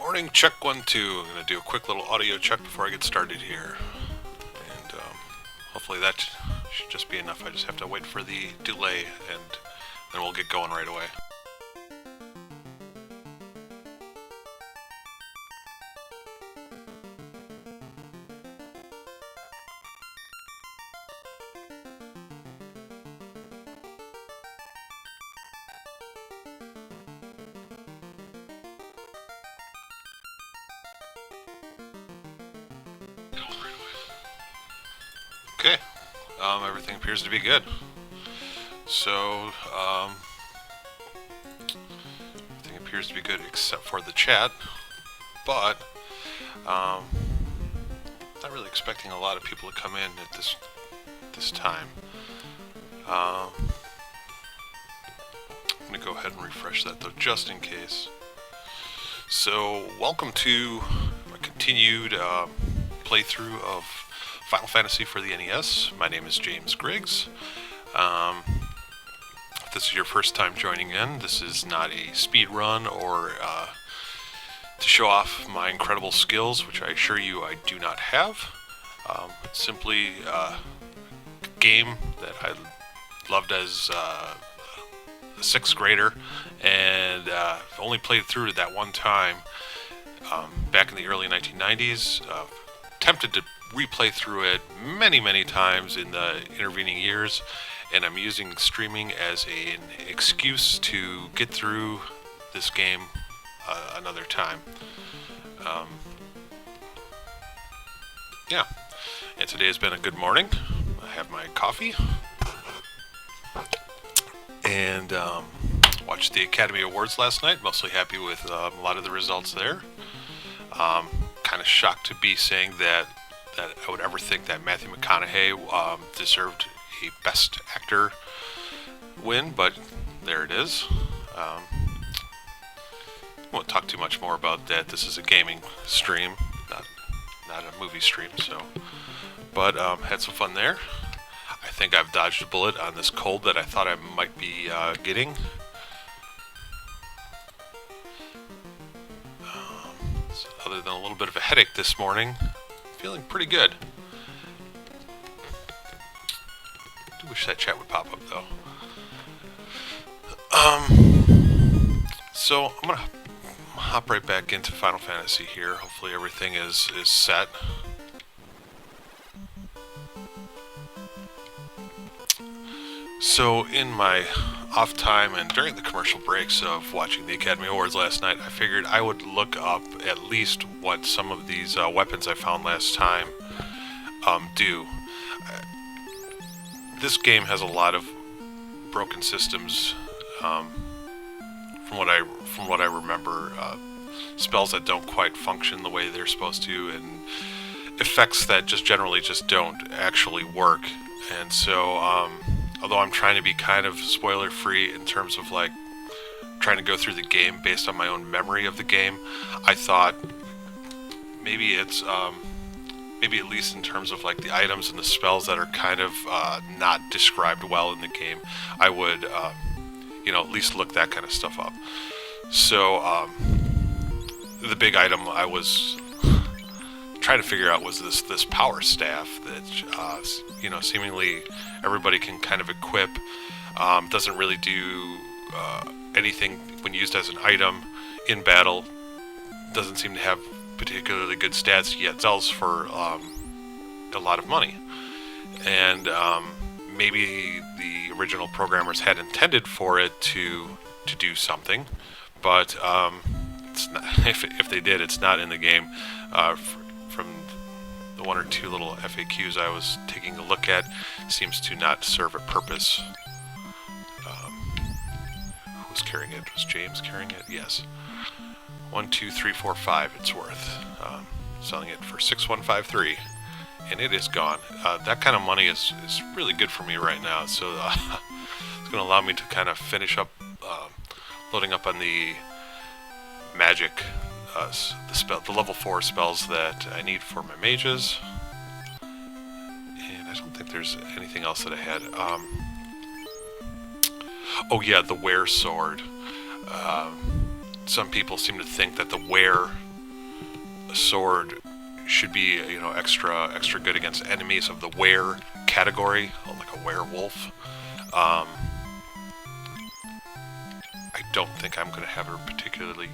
Morning, check 1 2. I'm going to do a quick little audio check before I get started here. And hopefully that should just be enough. I just have to wait for the delay and then we'll get going right away. Okay, everything appears to be good. So, everything appears to be good except for the chat, but not really expecting a lot of people to come in at this time. I'm going to go ahead and refresh that though, just in case. So, welcome to my continued playthrough of Final Fantasy for the NES. My name is James Griggs. If this is your first time joining in, this is not a speed run or to show off my incredible skills, which I assure you I do not have. It's simply a game that I loved as a 6th grader, and I've only played through it that one time back in the early 1990s. Tempted to replay through it many times in the intervening years, and I'm using streaming as an excuse to get through this game another time. Yeah, and today has been a good morning. I have my coffee and watched the Academy Awards last night. Mostly happy with a lot of the results there. Kind of shocked to be saying that I would ever think that Matthew McConaughey deserved a Best Actor win, but there it is. I won't talk too much more about that. This is a gaming stream, not a movie stream. So, but had some fun there. I think I've dodged a bullet on this cold that I thought I might be getting. Other than a little bit of a headache this morning, feeling pretty good. I do wish that chat would pop up though. So I'm gonna hop right back into Final Fantasy here. Hopefully everything is set. So in my off time and during the commercial breaks of watching the Academy Awards last night, I figured I would look up at least what some of these weapons I found last time do. This game has a lot of broken systems, from what I remember. Spells that don't quite function the way they're supposed to, and effects that just generally just don't actually work. And so, although I'm trying to be kind of spoiler free in terms of like trying to go through the game based on my own memory of the game, I thought maybe it's maybe at least in terms of like the items and the spells that are kind of not described well in the game, I would at least look that kind of stuff up. So the big item I was trying to figure out was this power staff that seemingly everybody can kind of equip. Doesn't really do anything when used as an item in battle. Doesn't seem to have particularly good stats, yet sells for a lot of money. And maybe the original programmers had intended for it to do something, but it's not, if they did, it's not in the game. From the 1 or 2 little FAQs I was taking a look at, seems to not serve a purpose. Who was carrying it? Was James carrying it? Yes. 1 2 3 4 5 it's worth. Selling it for 6153, and it is gone. That kind of money is really good for me right now, so it's going to allow me to kind of finish up loading up on the magic, the level 4 spells that I need for my mages. And I don't think there's anything else that I had. Oh yeah, the wear sword. Some people seem to think that the wear sword should be, you know, extra good against enemies of the were category, like a werewolf. I don't think I'm going to have a particular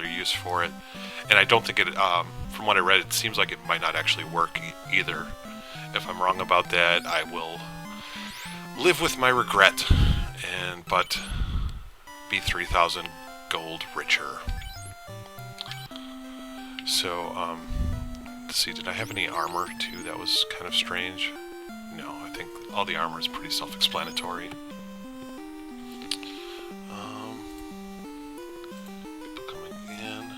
use for it, and I don't think it. From what I read, it seems like it might not actually work either. If I'm wrong about that, I will live with my regret, but be 3,000 gold richer. So, let's see, did I have any armor too? That was kind of strange. No, I think all the armor is pretty self-explanatory. People coming in.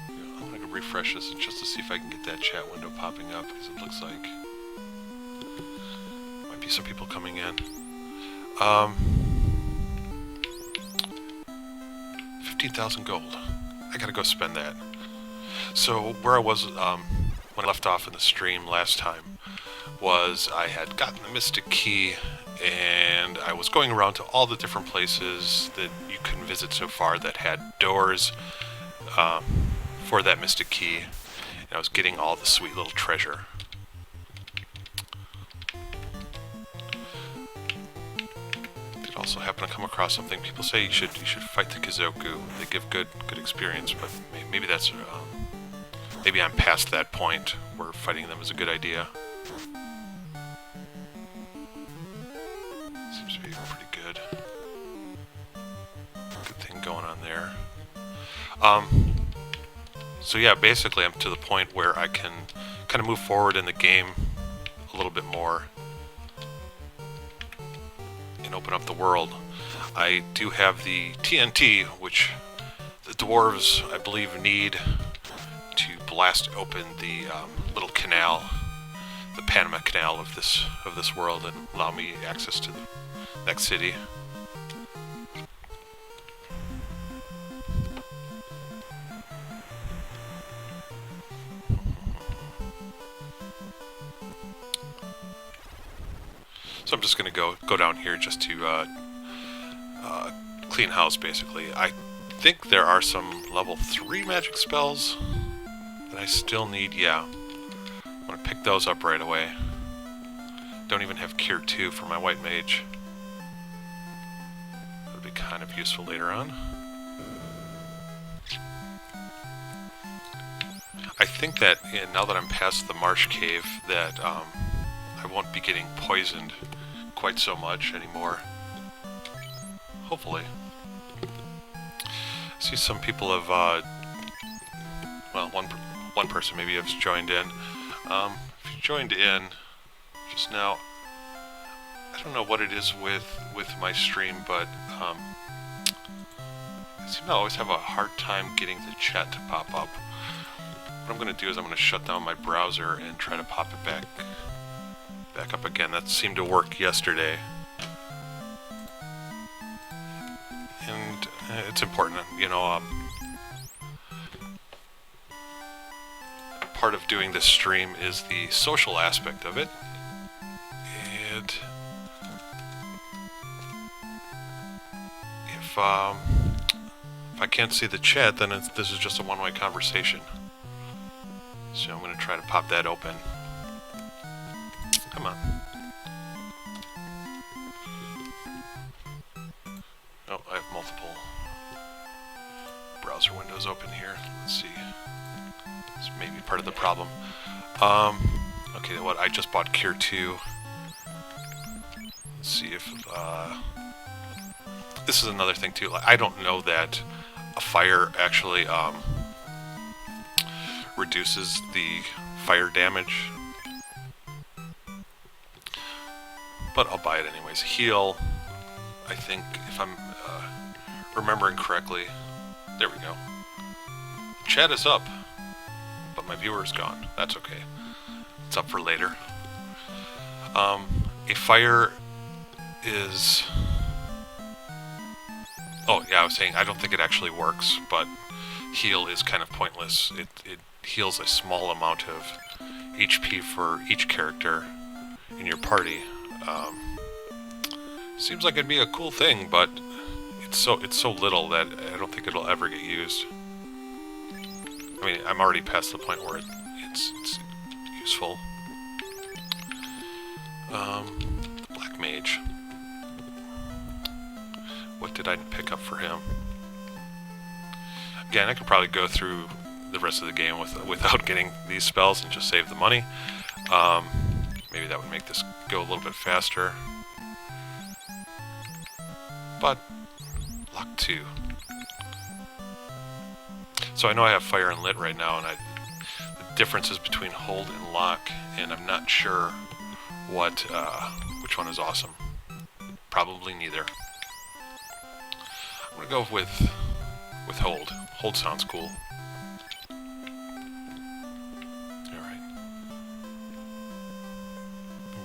I'm going to refresh this just to see if I can get that chat window popping up, because it looks like might be some people coming in. 15,000 gold. I gotta go spend that. So where I was when I left off in the stream last time was I had gotten the Mystic Key, and I was going around to all the different places that you can visit so far that had doors for that Mystic Key, and I was getting all the sweet little treasure. Also happen to come across something. People say you should fight the Kizoku. They give good experience, but maybe that's maybe I'm past that point where fighting them is a good idea. Seems to be pretty good. Good thing going on there. So yeah, basically I'm to the point where I can kind of move forward in the game a little bit more. Open up the world. I do have the TNT, which the dwarves, I believe, need to blast open the little canal, the Panama Canal of this world, and allow me access to the next city. So I'm just going to go down here just to clean house, basically. I think there are some level 3 magic spells that I still need. Yeah, I'm going to pick those up right away. Don't even have Cure 2 for my white mage. That'll be kind of useful later on. I think that now that I'm past the marsh cave, that I won't be getting poisoned quite so much anymore. Hopefully. I see some people have, well, one person maybe has joined in. If you joined in just now, I don't know what it is with my stream, but I seem to always have a hard time getting the chat to pop up. What I'm going to do is I'm going to shut down my browser and try to pop it back up again. That seemed to work yesterday. And it's important, you know, part of doing this stream is the social aspect of it. And if I can't see the chat, then this is just a one-way conversation. So I'm going to try to pop that open. Come on. Oh, I have multiple browser windows open here. Let's see. This may be part of the problem. Okay, what? I just bought Cure 2. Let's see if... this is another thing, too. I don't know that a fire actually reduces the fire damage. But I'll buy it anyways. Heal, I think, if I'm remembering correctly. There we go. Chat is up, but my viewer is gone. That's okay. It's up for later. A fire is... Oh, yeah, I was saying I don't think it actually works, but heal is kind of pointless. It heals a small amount of HP for each character in your party. Seems like it'd be a cool thing, but it's so little that I don't think it'll ever get used. I mean, I'm already past the point where it's useful. Black Mage. What did I pick up for him? Again, I could probably go through the rest of the game without getting these spells and just save the money. Maybe that would make this go a little bit faster. But luck 2. So I know I have fire and lit right now, and the difference is between hold and lock, and I'm not sure which one is awesome. Probably neither. I'm gonna go with hold. Hold sounds cool. Alright.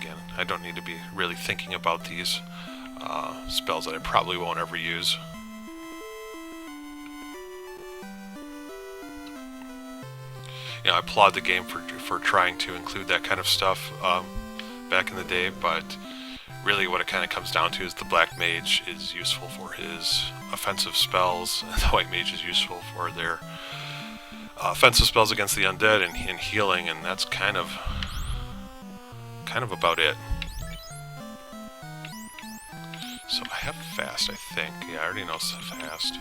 Again, I don't need to be really thinking about these spells that I probably won't ever use. You know, I applaud the game for trying to include that kind of stuff back in the day, but really what it kind of comes down to is the Black Mage is useful for his offensive spells, and the White Mage is useful for their offensive spells against the undead and healing, and that's kind of about it. So I have fast, I think. Yeah, I already know fast.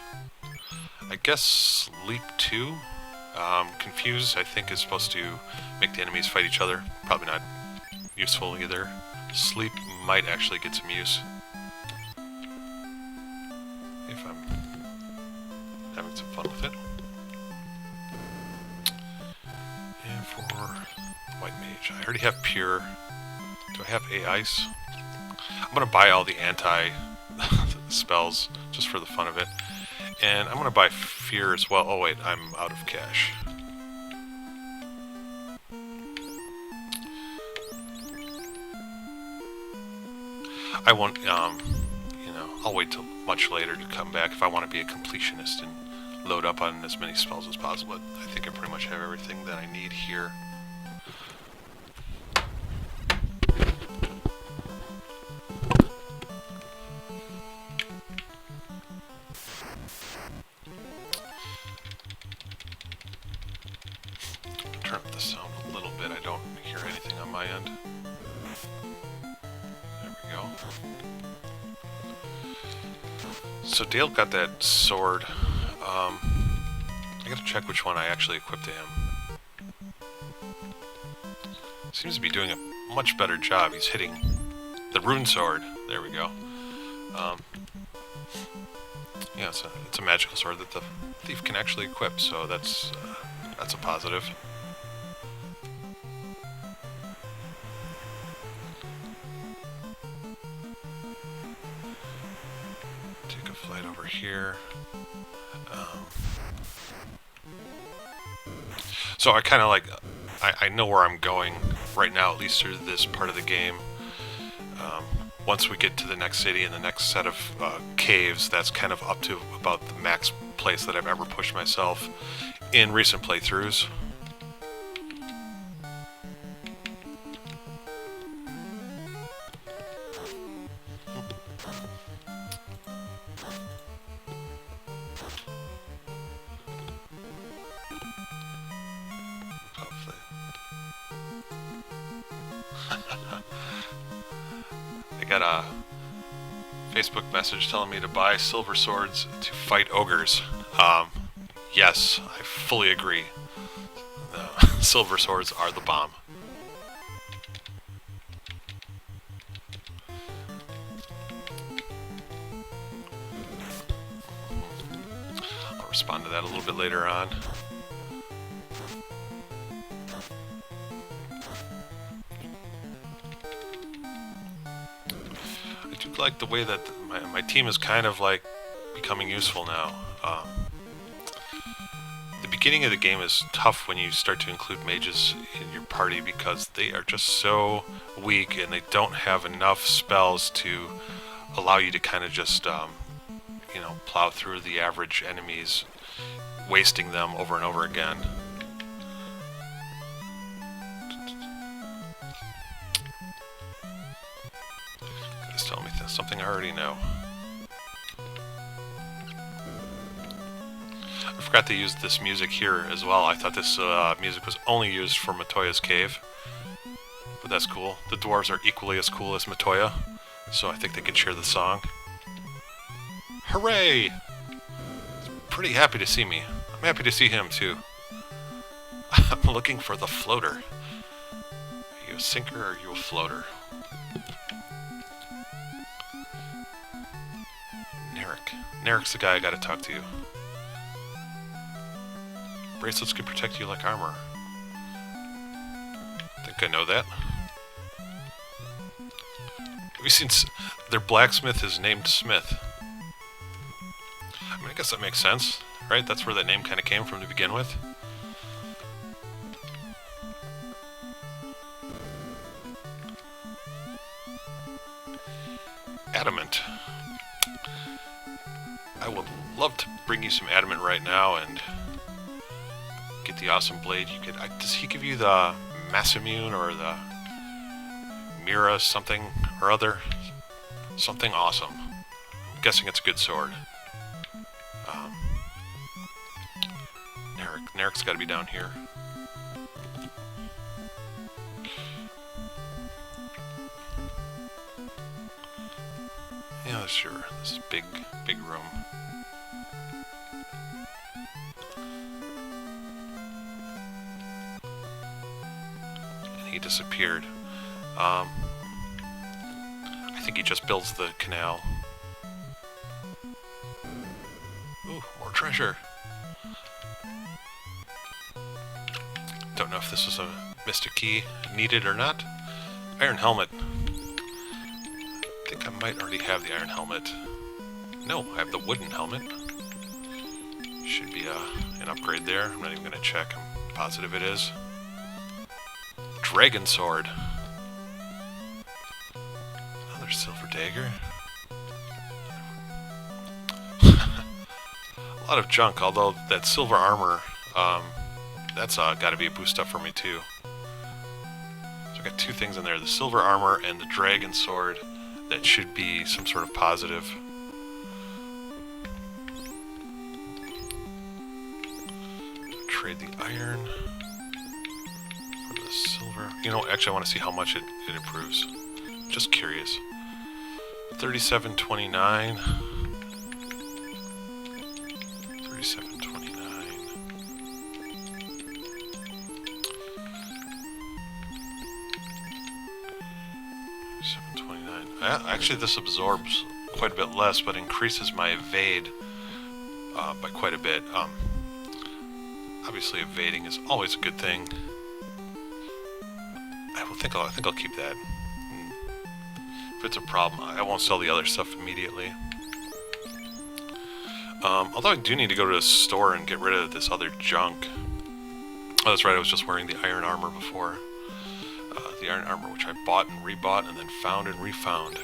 I guess sleep 2. Confuse, I think, is supposed to make the enemies fight each other. Probably not useful either. Sleep might actually get some use if I'm having some fun with it. And for White Mage, I already have Pure. Do I have A-Ice? I'm going to buy all the anti spells just for the fun of it. And I'm going to buy Fear as well. Oh wait, I'm out of cash. I won't, you know, I'll wait till much later to come back if I want to be a completionist and load up on as many spells as possible. I think I pretty much have everything that I need here. Turn up the sound a little bit. I don't hear anything on my end. There we go. So Dale got that sword. I gotta check which one I actually equipped to him. Seems to be doing a much better job. He's hitting the rune sword. There we go. Yeah, it's a magical sword that the thief can actually equip, so that's a positive. Take a flight over here. So I kind of like, I know where I'm going right now, at least through this part of the game. Once we get to the next city and the next set of caves, that's kind of up to about the max place that I've ever pushed myself in recent playthroughs. I got a Facebook message telling me to buy silver swords to fight ogres. Yes, I fully agree. Silver swords are the bomb. I'll respond to that a little bit later on. I do like the way that my team is kind of like becoming useful now. The beginning of the game is tough when you start to include mages in your party because they are just so weak and they don't have enough spells to allow you to kind of just, you know, plow through the average enemies, wasting them over and over again. Just tell me something I already know. I forgot they used this music here as well. I thought this music was only used for Matoya's cave. But that's cool. The dwarves are equally as cool as Matoya, so I think they can share the song. Hooray! He's pretty happy to see me. I'm happy to see him too. I'm looking for the floater. Are you a sinker or are you a floater? Narik's the guy I gotta talk to. Bracelets can protect you like armor. I think I know that. Have you seen... Their blacksmith is named Smith. I mean, I guess that makes sense, right? That's where that name kind of came from to begin with. Adamant. I would love to bring you some adamant right now and get the awesome blade. You could. Does he give you the Massimune or the Mira something or other? Something awesome. I'm guessing it's a good sword. Narik's got to be down here. Yeah, sure. This is big room. And he disappeared. I think he just builds the canal. Ooh, more treasure. Don't know if this was a mystic key needed or not. Iron helmet. I think I might already have the iron helmet. No, I have the wooden helmet. Should be an upgrade there. I'm not even going to check. I'm positive it is. Dragon sword. Another silver dagger. A lot of junk, although that silver armor, that's got to be a boost up for me too. So I got two things in there, the silver armor and the dragon sword. That should be some sort of positive. Trade the iron for the silver. You know, actually I want to see how much it improves. Just curious. 37.29. 37.29. Actually, this absorbs quite a bit less, but increases my evade by quite a bit. Obviously, evading is always a good thing. I think I'll keep that. If it's a problem, I won't sell the other stuff immediately. Although I do need to go to the store and get rid of this other junk. Oh, that's right. I was just wearing the iron armor before. The iron armor, which I bought and rebought and then found and refound.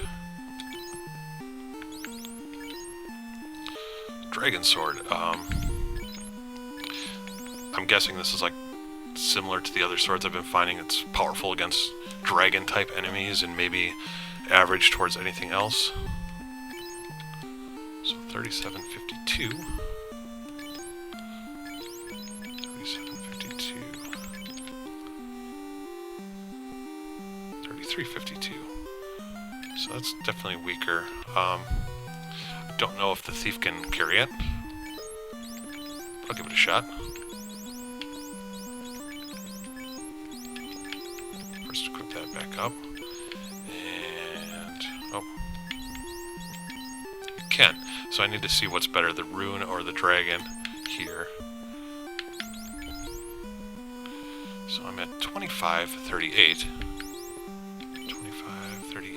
Dragon sword. I'm guessing this is like similar to the other swords I've been finding. It's powerful against dragon type enemies and maybe average towards anything else. So 37.52. 37.52. 33.52. So that's definitely weaker. Don't know if the thief can carry it. I'll give it a shot. First equip that back up. And... oh. You can. So I need to see what's better, the rune or the dragon here. So I'm at 25.38. 25.38.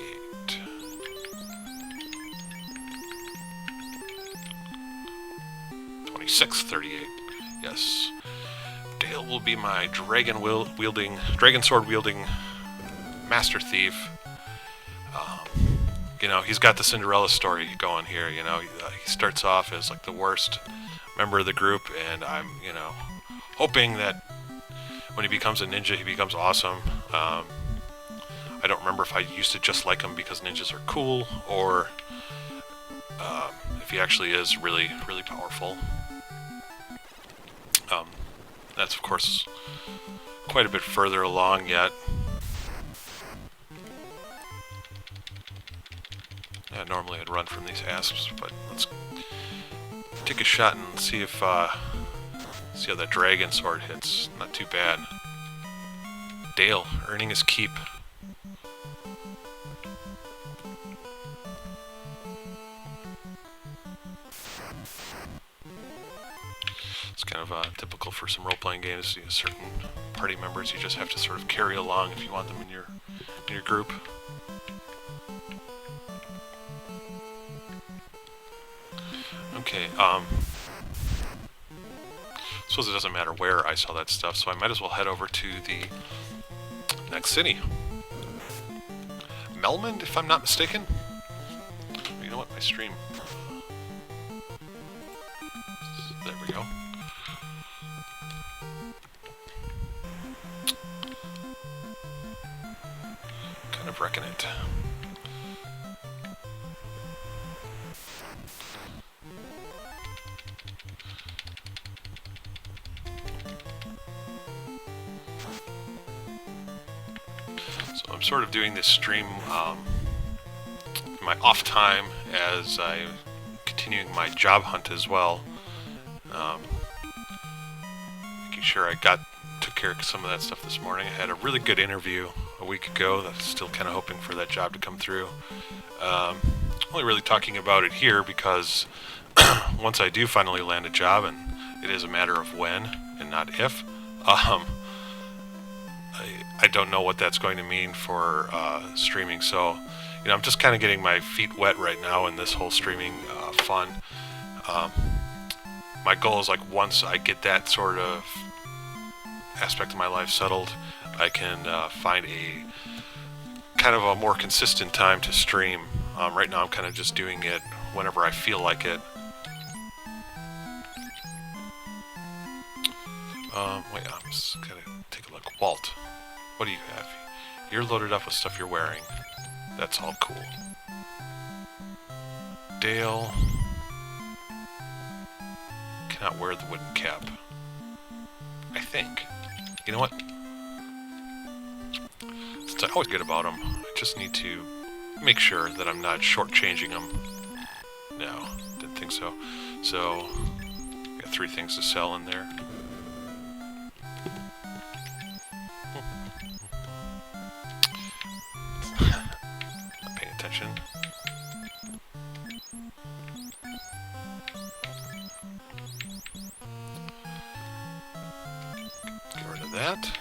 26.38. Yes. Dale will be my dragon sword wielding master thief. You know, he's got the Cinderella story going here. You know, he starts off as like the worst member of the group, and I'm, you know, hoping that when he becomes a ninja, he becomes awesome. I don't remember if I used to just like him because ninjas are cool, or if he actually is really, really powerful. That's, of course, quite a bit further along yet. Yeah, normally I'd run from these asps, but let's take a shot and see if see how that dragon sword hits. Not too bad. Dale earning his keep. It's kind of typical for some role-playing games. Certain party members you just have to sort of carry along if you want them in your group. Okay, suppose it doesn't matter where I saw that stuff, so I might as well head over to the next city. Melmond, if I'm not mistaken? You know what, my stream. There we go. Kind of reckon it. So I'm sort of doing this stream in my off time as I'm continuing my job hunt as well. Making sure I took care of some of that stuff this morning. I had a really good interview a week ago. That's still kind of hoping for that job to come through. Only really talking about it here because once I do finally land a job, and it is a matter of when and not if, I don't know what that's going to mean for streaming. So, you know, I'm just kind of getting my feet wet right now in this whole streaming fun. My goal is, like, once I get that sort of aspect of my life settled, I can find a kind of a more consistent time to stream. Right now I'm kind of just doing it whenever I feel like it. Wait, I'm just gonna take a look. Walt, what do you have? You're loaded up with stuff you're wearing. That's all cool. Dale cannot wear the wooden cap, I think. You know what? Since I always get about them, I just need to make sure that I'm not shortchanging them. No, didn't think so. So, got 3 things to sell in there. Not paying attention. Get rid of that.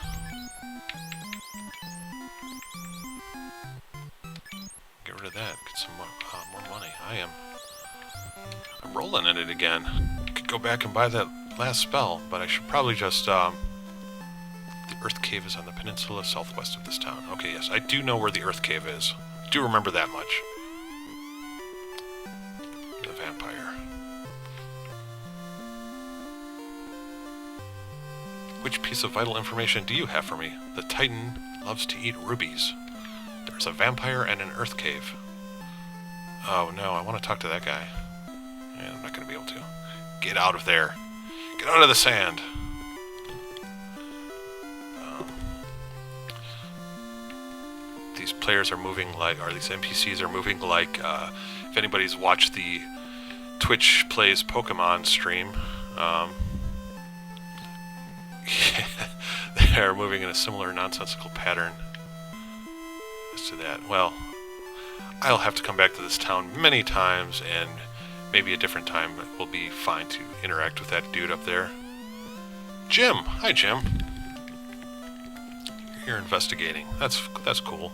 Get rid of that. Get some more money. I'm rolling in it again. Could go back and buy that last spell, but I should probably just the Earth Cave is on the peninsula southwest of this town. Okay, yes, I do know where the Earth Cave is. Do remember that much. The vampire. Which piece of vital information do you have for me? The Titan loves to eat rubies. There's a vampire and an Earth Cave. Oh no, I want to talk to that guy. Yeah, I'm not going to be able to. Get out of there. Get out of the sand. These players are moving like, or these NPCs are moving like, if anybody's watched the Twitch Plays Pokemon stream, they're moving in a similar nonsensical pattern. As to that, well, I'll have to come back to this town many times, and maybe a different time it will be fine to interact with that dude up there. Jim! Hi, Jim. You're investigating. That's cool.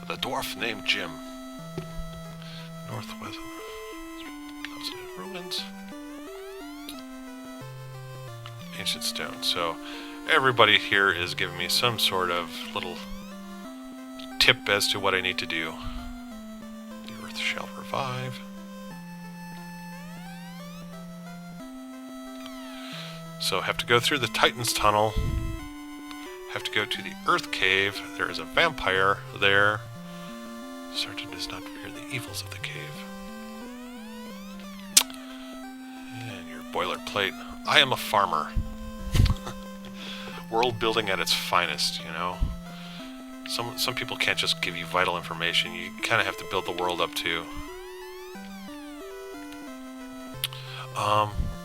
The dwarf named Jim. Northwest ruins. Ancient stone. So everybody here is giving me some sort of little tip as to what I need to do. The earth shall revive. So have to go through the Titan's tunnel. Have to go to the Earth Cave. There is a vampire there. Sergeant does not fear the evils of the cave. And you're Boilerplate. I am a farmer. World building at its finest, you know? Some people can't just give you vital information. You kind of have to build the world up too.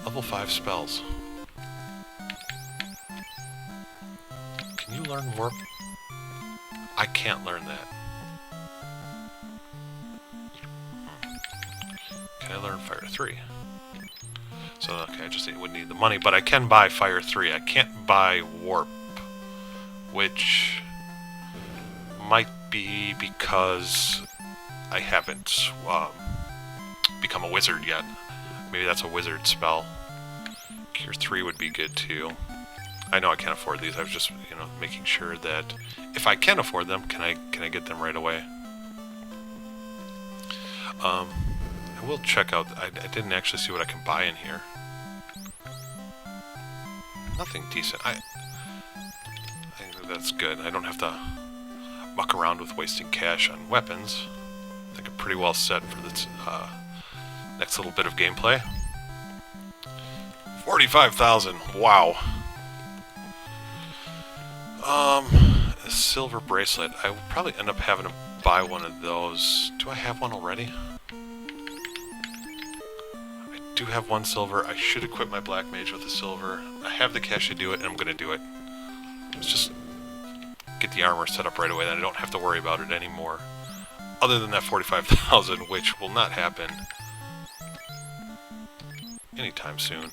Level 5 spells. Can you learn warp? I can't learn that. Can I learn Fire 3? So, okay, I just would need the money, but I can buy Fire 3. I can't buy Warp, which might be because I haven't become a wizard yet. Maybe that's a wizard spell. Cure 3 would be good too. I know I can't afford these. I was just, you know, making sure that if I can afford them, can I get them right away? I will check out. I didn't actually see what I can buy in here. Nothing decent. I think that's good. I don't have to muck around with wasting cash on weapons. I think I'm pretty well set for this next little bit of gameplay. 45,000. Wow. A silver bracelet. I will probably end up having to buy one of those. Do I have one already? I do have one silver. I should equip my black mage with a silver. I have the cash to do it, and I'm going to do it. Let's just get the armor set up right away, then I don't have to worry about it anymore. Other than that 45,000, which will not happen anytime soon.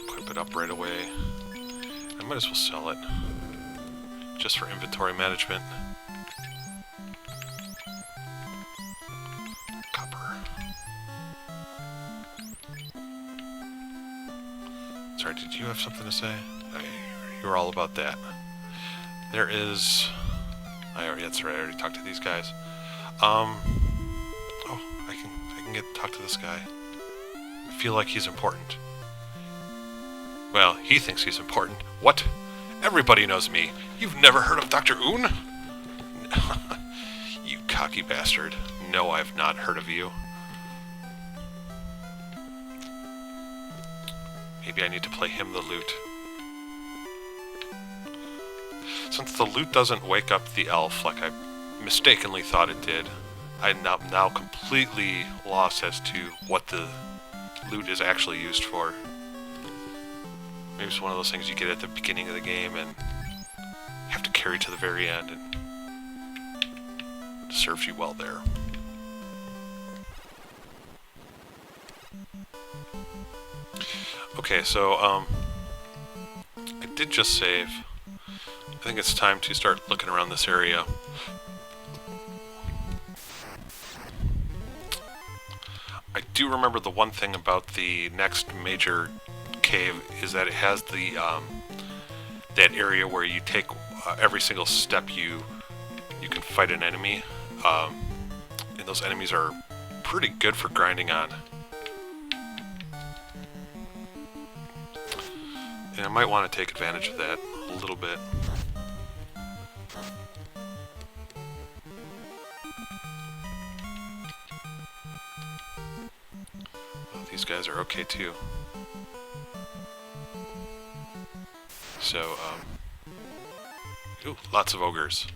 Equip it up right away. I might as well sell it, just for inventory management. Copper. Sorry, did you have something to say? You were all about that. There is... that's right, I already talked to these guys. Oh, I can talk to this guy. I feel like he's important. Well, he thinks he's important. What? Everybody knows me. You've never heard of Dr. Un? You cocky bastard. No, I've not heard of you. Maybe I need to play him the lute. Since the lute doesn't wake up the elf like I mistakenly thought it did, I'm now completely lost as to what the lute is actually used for. Maybe it's one of those things you get at the beginning of the game and have to carry to the very end, and it serves you well there. Okay, so I did just save. I think it's time to start looking around this area. I do remember the one thing about the next major cave is that it has the that area where you take every single step you can fight an enemy, and those enemies are pretty good for grinding on. And I might want to take advantage of that a little bit. Well, these guys are okay too. So, ooh, lots of ogres.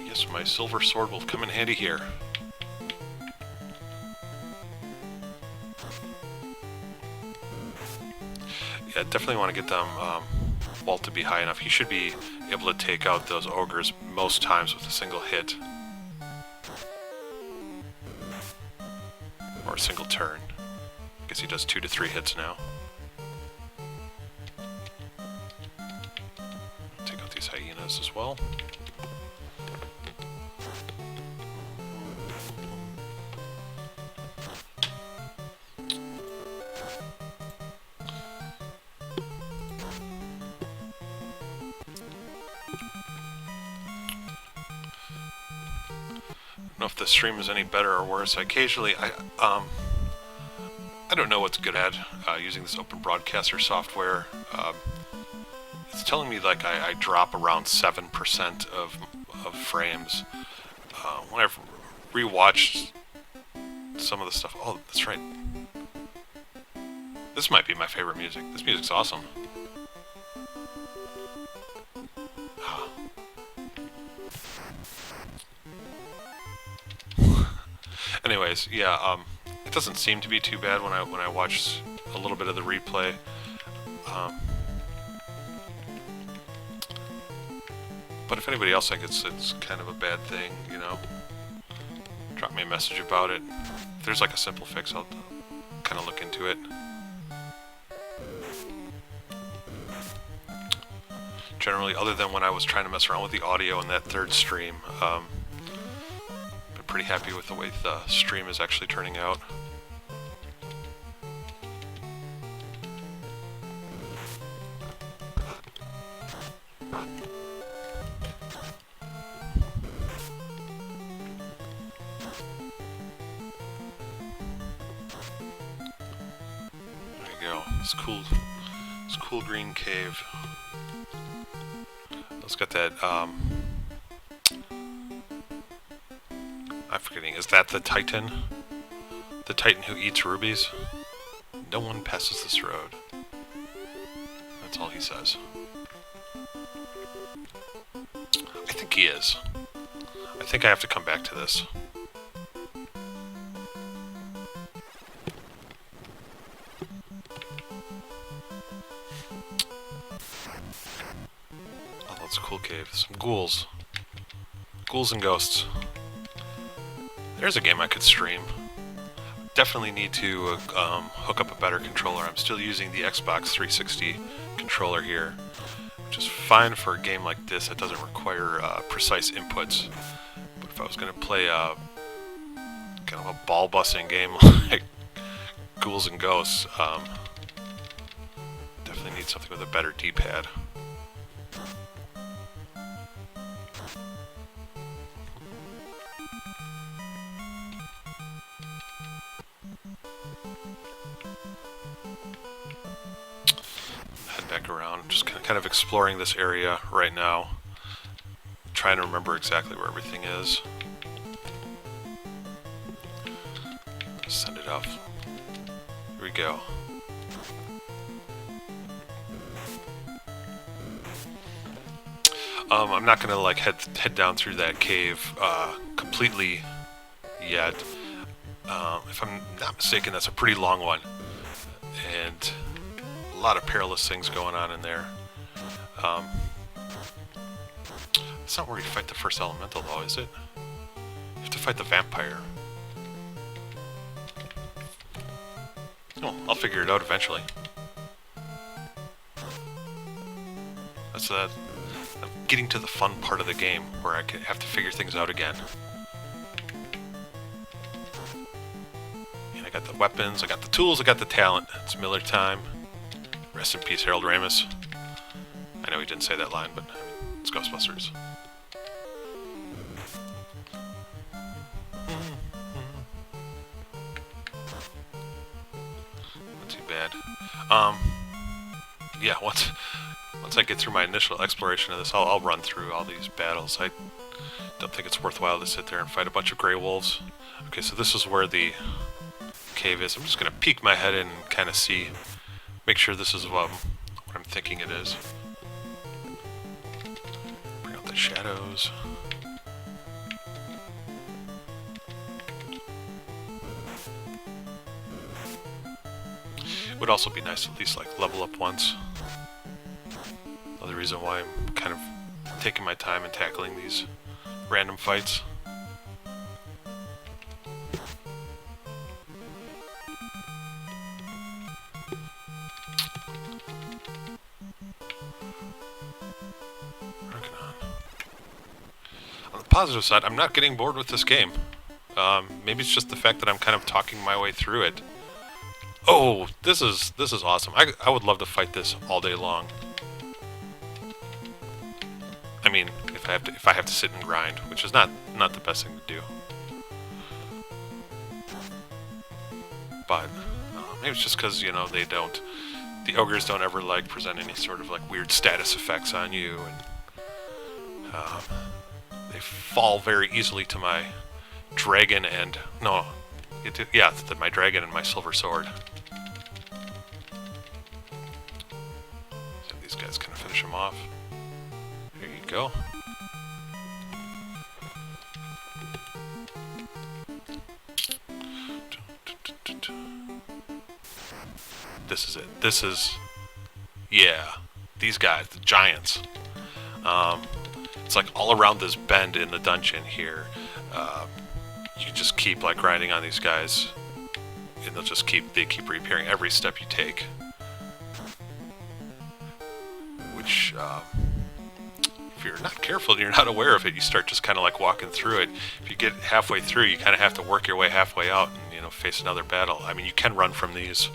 Yes, my silver sword will come in handy here. Yeah, definitely want to get them wall to be high enough. You should be able to take out those ogres most times with a single hit. Or a single turn. I guess he does 2 to 3 hits now. Take out these hyenas as well. I don't know if the stream is any better or worse. Occasionally, I don't know what's good at using this open broadcaster software. It's telling me like I drop around 7% of frames. When I've rewatched some of the stuff, oh, that's right. This might be my favorite music. This music's awesome. Anyways, yeah, it doesn't seem to be too bad when I watch a little bit of the replay. But if anybody else thinks it's kind of a bad thing, you know, drop me a message about it. If there's like a simple fix, I'll kind of look into it. Generally, other than when I was trying to mess around with the audio in that third stream, been pretty happy with the way the stream is actually turning out. This cool green cave. It's got that, I'm forgetting, is that the Titan? The Titan who eats rubies? No one passes this road. That's all he says. I think he is. I think I have to come back to this. It's a cool cave. Some ghouls. Ghouls and ghosts. There's a game I could stream. Definitely need to hook up a better controller. I'm still using the Xbox 360 controller here, which is fine for a game like this that doesn't require precise inputs. But if I was going to play kind of a ball-busting game like Ghouls and Ghosts, definitely need something with a better D-pad. Back around, just kind of exploring this area right now, trying to remember exactly where everything is. Send it off. Here we go. I'm not gonna like head down through that cave completely yet. If I'm not mistaken, that's a pretty long one, and a lot of perilous things going on in there. It's not where you fight the first elemental, though, is it? You have to fight the vampire. Oh, I'll figure it out eventually. That's I'm getting to the fun part of the game where I have to figure things out again. And I got the weapons, I got the tools, I got the talent. It's Miller time. Rest in peace, Harold Ramis. I know he didn't say that line, but I mean, it's Ghostbusters. Not too bad. Yeah, once I get through my initial exploration of this, I'll run through all these battles. I don't think it's worthwhile to sit there and fight a bunch of gray wolves. Okay, so this is where the cave is. I'm just gonna peek my head in and kind of see. Make sure this is what I'm thinking it is. Bring out the shadows. It would also be nice to at least like level up once. Another reason why I'm kind of taking my time and tackling these random fights. Positive side, I'm not getting bored with this game. Maybe it's just the fact that I'm kind of talking my way through it. Oh, this is awesome. I would love to fight this all day long. I mean, if I have to sit and grind, which is not the best thing to do. But maybe it's just because, you know, they don't the ogres don't ever like present any sort of like weird status effects on you, and they fall very easily to my dragon and my dragon and my silver sword. So these guys kind of finish them off. There you go. This is it. This is, yeah, these guys, the giants. It's like all around this bend in the dungeon here. You just keep like grinding on these guys, and they keep reappearing every step you take. Which, if you're not careful and you're not aware of it, you start just kind of like walking through it. If you get halfway through, you kind of have to work your way halfway out and, you know, face another battle. I mean, you can run from these,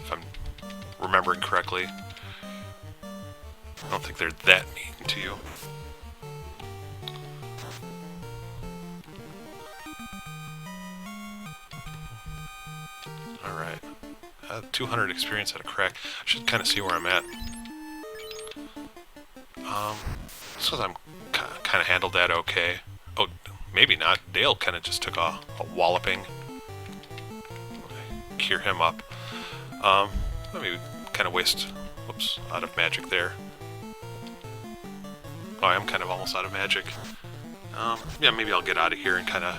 if I'm remembering correctly. I don't think they're that mean to you. Alright. 200 experience at a crack. I should kind of see where I'm at. This was I'm kind of handled that okay. Oh, maybe not. Dale kind of just took a walloping. Cure him up. Let me kind of waste, whoops, out of magic there. Oh, I am kind of almost out of magic. Yeah, maybe I'll get out of here and kind of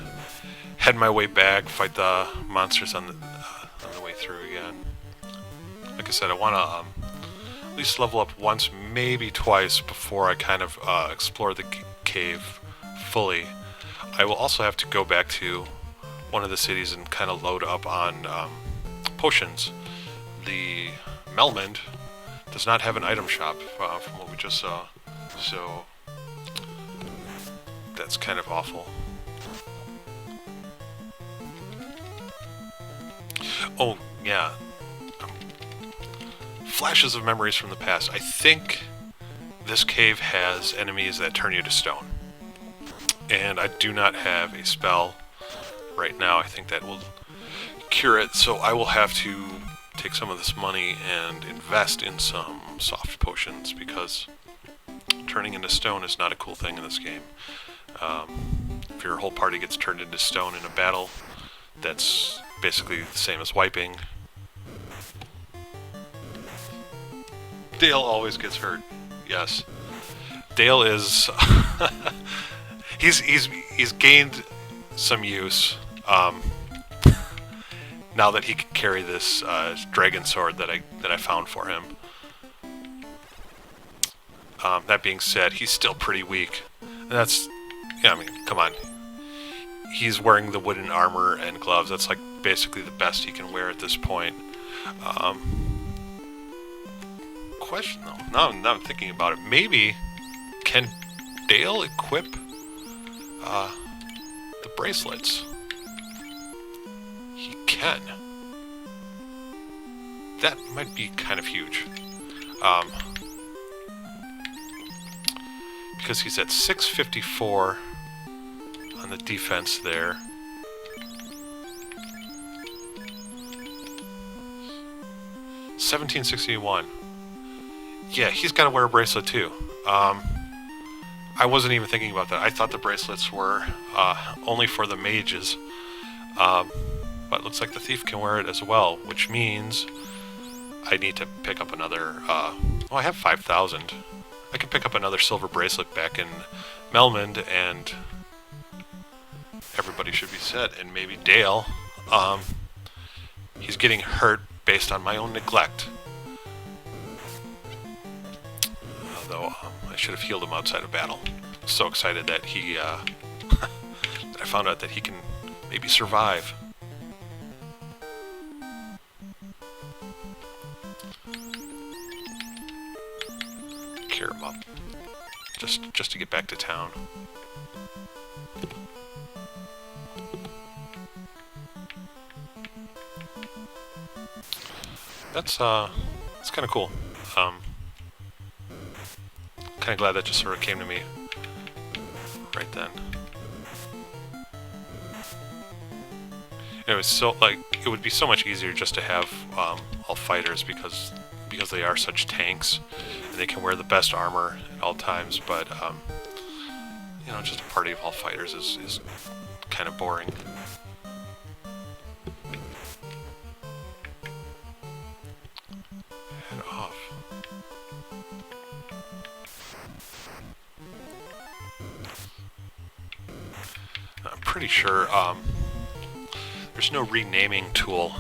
head my way back, fight the monsters on the way through again. Like I said, I want to at least level up once, maybe twice, before I kind of explore the cave fully. I will also have to go back to one of the cities and kind of load up on potions. The Melmond does not have an item shop from what we just saw, so that's kind of awful. Oh, yeah. Flashes of memories from the past. I think this cave has enemies that turn you to stone. And I do not have a spell right now. I think that will cure it, so I will have to take some of this money and invest in some soft potions, because turning into stone is not a cool thing in this game. If your whole party gets turned into stone in a battle, that's basically the same as wiping. Dale always gets hurt. Yes. Dale is he's gained some use now that he can carry this dragon sword that I found for him. That being said, he's still pretty weak. And that's, yeah, I mean, come on. He's wearing the wooden armor and gloves. That's like basically the best he can wear at this point. Question though, now I'm thinking about it. Maybe can Dale equip the bracelets? He can. That might be kind of huge. Because he's at 654 on the defense there. 1761. Yeah, he's got to wear a bracelet too. I wasn't even thinking about that. I thought the bracelets were only for the mages. But it looks like the thief can wear it as well, which means I need to pick up another... I have 5,000. I can pick up another silver bracelet back in Melmond, and everybody should be set. And maybe Dale, he's getting hurt based on my own neglect. Although I should have healed him outside of battle. So excited that he, that I found out that he can maybe survive. Cure him up, just to get back to town. That's kind of cool. Kind of glad that just sort of came to me right then. It was so, like, it would be so much easier just to have all fighters, because because they are such tanks, and they can wear the best armor at all times, but you know, just a party of all fighters is kind of boring. Head off. I'm pretty sure there's no renaming tool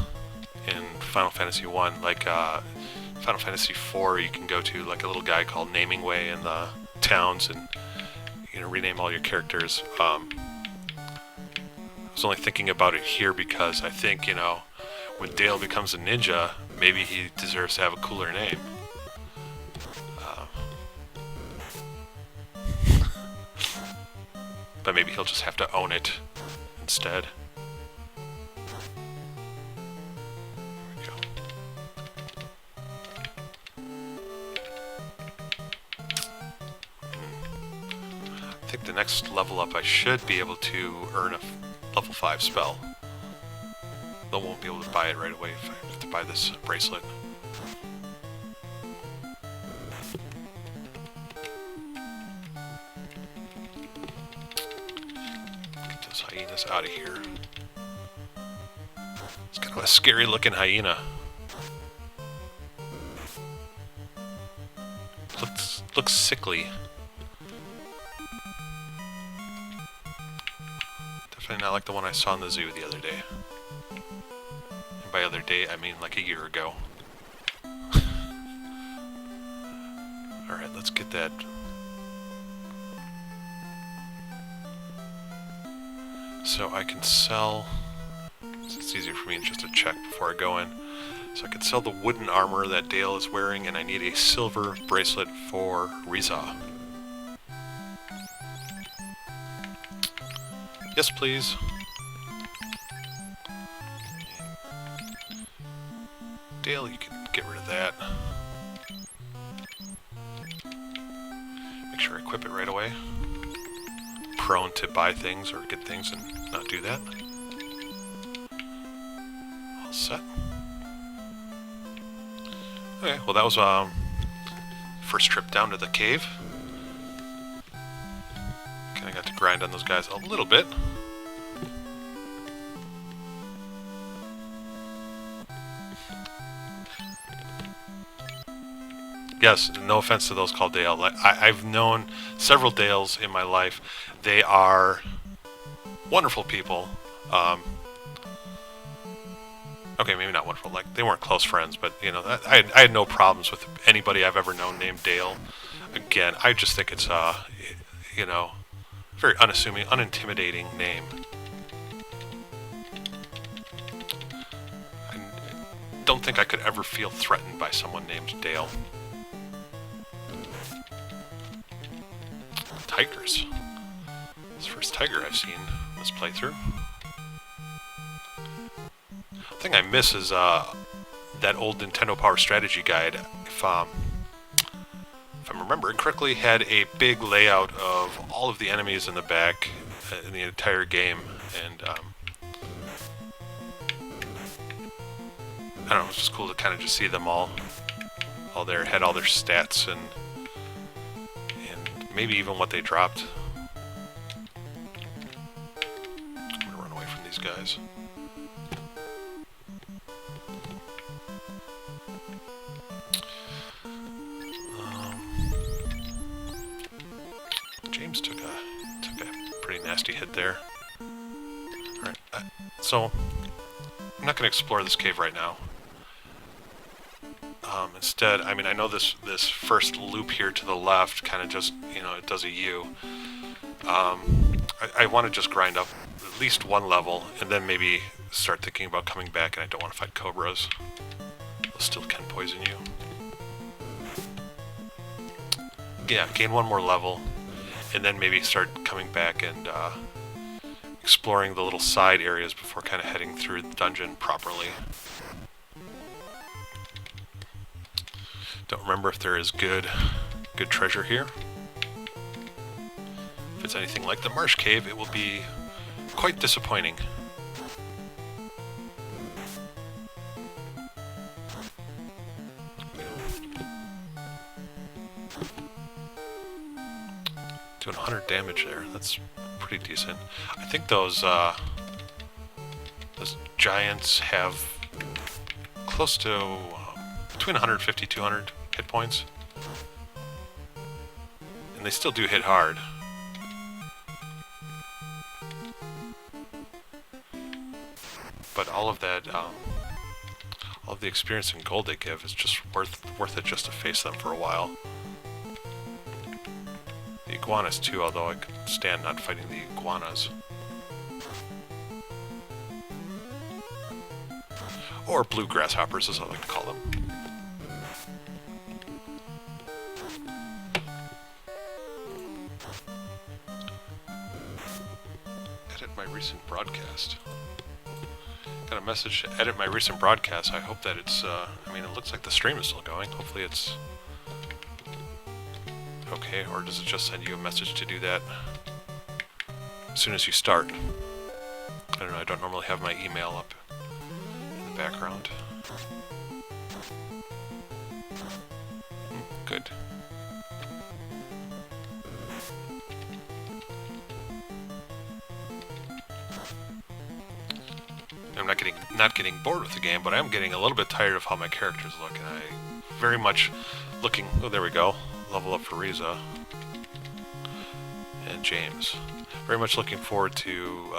in Final Fantasy 1. Like Final Fantasy 4, you can go to like a little guy called Naming Way in the towns and, you know, rename all your characters. I was only thinking about it here because I think, you know, when Dale becomes a ninja, maybe he deserves to have a cooler name. But maybe he'll just have to own it instead. There we go. I think the next level up I should be able to earn a level 5 spell. Though I won't be able to buy it right away if I have to buy this bracelet. Hyenas out of here. It's kind of a scary looking hyena. Looks sickly. Definitely not like the one I saw in the zoo the other day. And by other day, I mean like a year ago. Alright, let's get that. So I can sell, it's easier for me just to check before I go in. So I can sell the wooden armor that Dale is wearing, and I need a silver bracelet for Riza. Yes, please. Dale, you can get rid of that. Make sure I equip it right away. Prone to buy things or get things and not do that. All set. Okay, well that was first trip down to the cave. Kinda got to grind on those guys a little bit. Yes, no offense to those called Dale. I've known several Dales in my life. They are wonderful people. Okay, maybe not wonderful. Like, they weren't close friends, but, you know, I had no problems with anybody I've ever known named Dale. Again, I just think it's, you know, a very unassuming, unintimidating name. I don't think I could ever feel threatened by someone named Dale. Tigers. It's the first tiger I've seen in this playthrough. The thing I miss is that old Nintendo Power Strategy guide. If I'm remembering correctly, had a big layout of all of the enemies in the back in the entire game, and I don't know, it's just cool to kind of just see them all there, had all their stats and maybe even what they dropped. I'm gonna run away from these guys. James took a pretty nasty hit there. Alright, so I'm not gonna explore this cave right now. Instead, I mean, I know this first loop here to the left kind of just, you know, it does a U. I want to just grind up at least one level, and then maybe start thinking about coming back, and I don't want to fight cobras. They'll still can poison you. Yeah, gain one more level, and then maybe start coming back and exploring the little side areas before kind of heading through the dungeon properly. Don't remember if there is good treasure here. If it's anything like the Marsh Cave, it will be quite disappointing. Doing 100 damage there. That's pretty decent. I think those giants have close to between 150 200 hit points. And they still do hit hard. But all of that, all of the experience and gold they give is just worth it just to face them for a while. The iguanas too, although I could stand not fighting the iguanas. Or blue grasshoppers, as I like to call them. Edit my recent broadcast. Got a message to edit my recent broadcast. I hope that it's, I mean, it looks like the stream is still going. Hopefully it's okay, or does it just send you a message to do that as soon as you start? I don't know, I don't normally have my email up in the background. Good. I'm not getting bored with the game, but I'm getting a little bit tired of how my characters look, and I very much looking. Oh, there we go. Level up for Riza and James. Very much looking forward to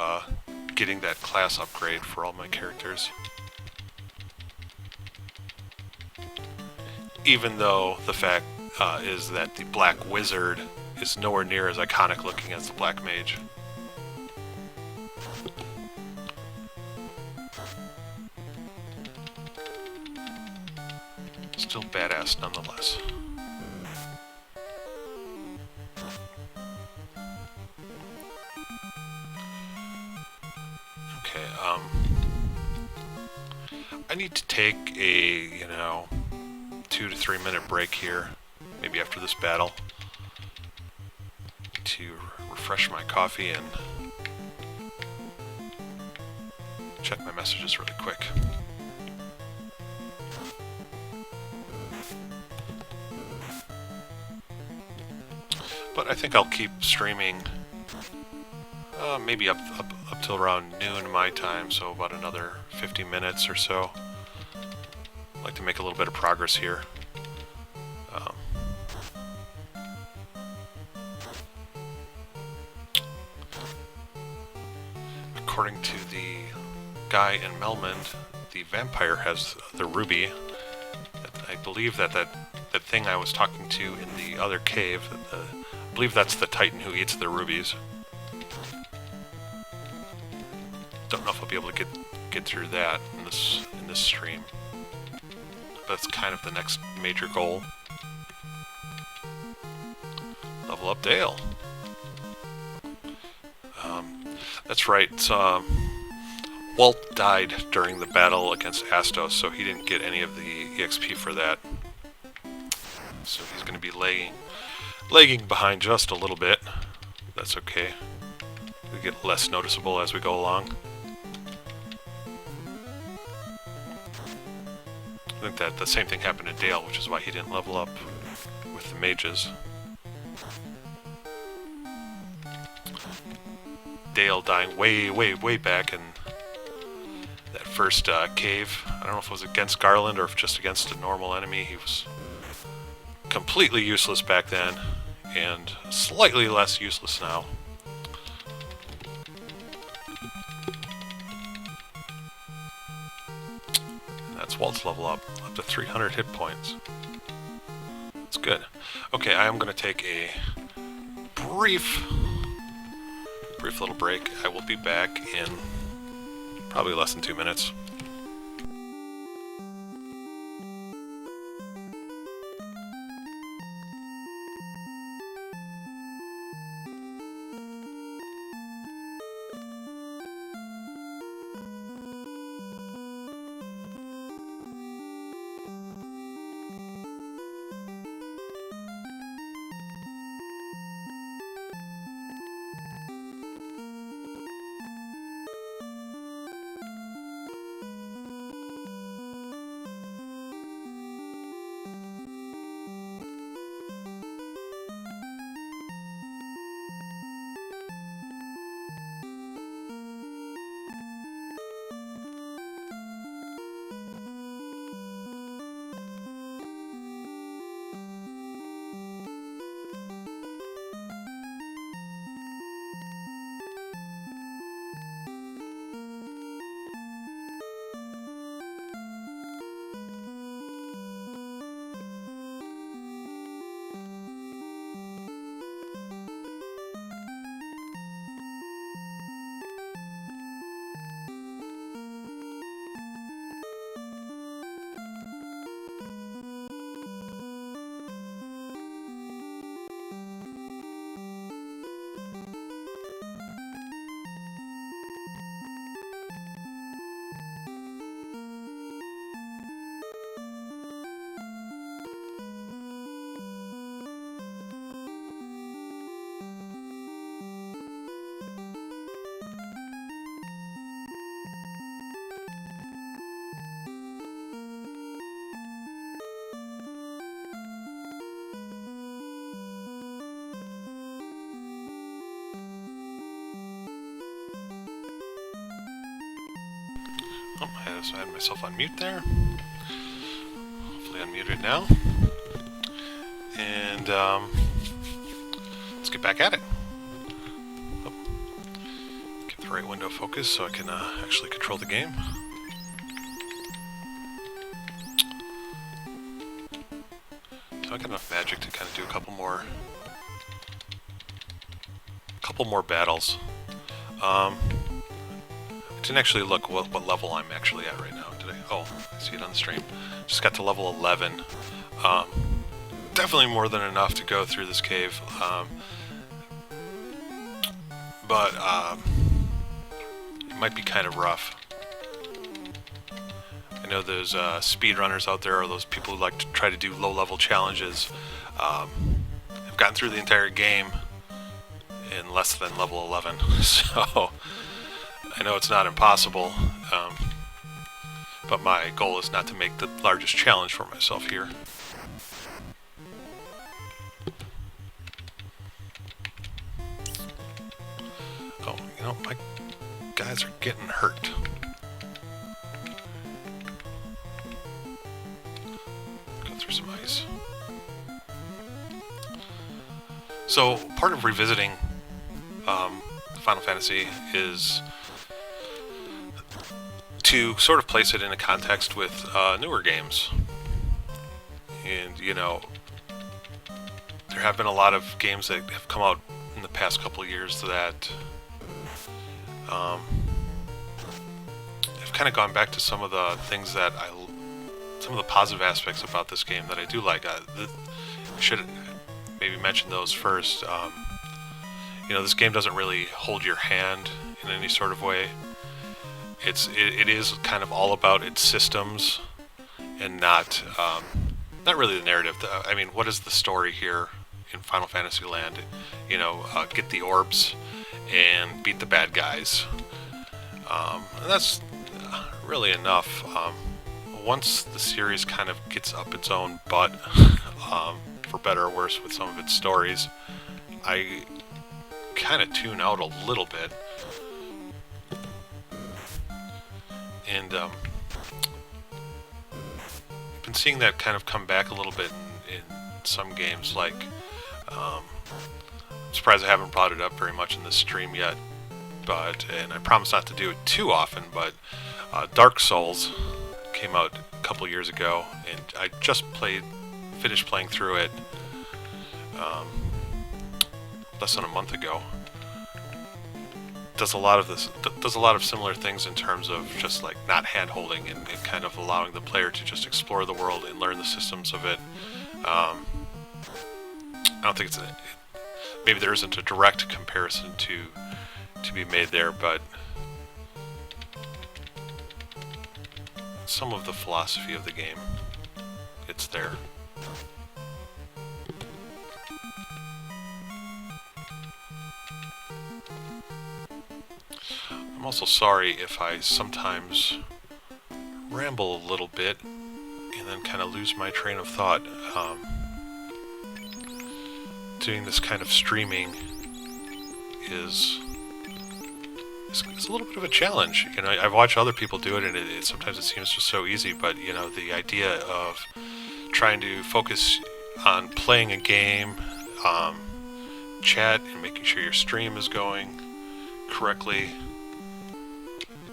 getting that class upgrade for all my characters. Even though the fact is that the Black Wizard is nowhere near as iconic looking as the Black Mage. Still badass nonetheless. Okay, I need to take a, 2 to 3 minute break here, maybe after this battle, to refresh my coffee and check my messages really quick. But I think I'll keep streaming maybe up till around noon my time, so about another 50 minutes or so. I'd like to make a little bit of progress here. According to the guy in Melmond, the vampire has the ruby. I believe that thing I was talking to in the other cave, I believe that's the Titan who eats the rubies. Don't know if I'll be able to get through that in this stream. But that's kind of the next major goal. Level up Dale. That's right. Walt died during the battle against Astos, so he didn't get any of the EXP for that. So he's going to be lagging behind just a little bit. That's okay. We get less noticeable as we go along. I think that the same thing happened to Dale, which is why he didn't level up with the mages. Dale dying way back in that first cave. I don't know if it was against Garland or if just against a normal enemy. He was completely useless back then, and slightly less useless now. And that's Walt's level up to 300 hit points. That's good. Okay, I am going to take a brief little break. I will be back in probably less than 2 minutes. Oh, I had myself on mute there. Hopefully unmuted now. And let's get back at it. Oh, get the right window focused so I can actually control the game. So I got enough magic to kind of do a couple more battles. I didn't actually look what level I'm actually at right now. Did I? Oh, I see it on the stream. Just got to level 11. Definitely more than enough to go through this cave. But it might be kind of rough. I know there's speedrunners out there, or those people who like to try to do low-level challenges. I've gotten through the entire game in less than level 11, so I know it's not impossible, but my goal is not to make the largest challenge for myself here. Oh, you know, my guys are getting hurt. Go through some ice. So, part of revisiting Final Fantasy is to sort of place it in a context with newer games. And, you know, there have been a lot of games that have come out in the past couple of years that have kind of gone back to some of the things that some of the positive aspects about this game that I do like. I should maybe mention those first. You know, this game doesn't really hold your hand in any sort of way. It is kind of all about its systems and not really the narrative. I mean, what is the story here in Final Fantasy Land? You know, get the orbs and beat the bad guys. And that's really enough. Once the series kind of gets up its own butt, for better or worse with some of its stories, I kind of tune out a little bit. And I've been seeing that kind of come back a little bit in some games. Like, I'm surprised I haven't brought it up very much in this stream yet, and I promise not to do it too often, but Dark Souls came out a couple years ago, and I just finished playing through it less than a month ago. Does a lot of similar things in terms of just like not hand-holding and kind of allowing the player to just explore the world and learn the systems of it. I don't think maybe there isn't a direct comparison to be made there, but some of the philosophy of the game, it's there. I'm also sorry if I sometimes ramble a little bit and then kind of lose my train of thought. Doing this kind of streaming is a little bit of a challenge. You know, I've watched other people do it, and sometimes it seems just so easy. But you know, the idea of trying to focus on playing a game, chat, and making sure your stream is going correctly,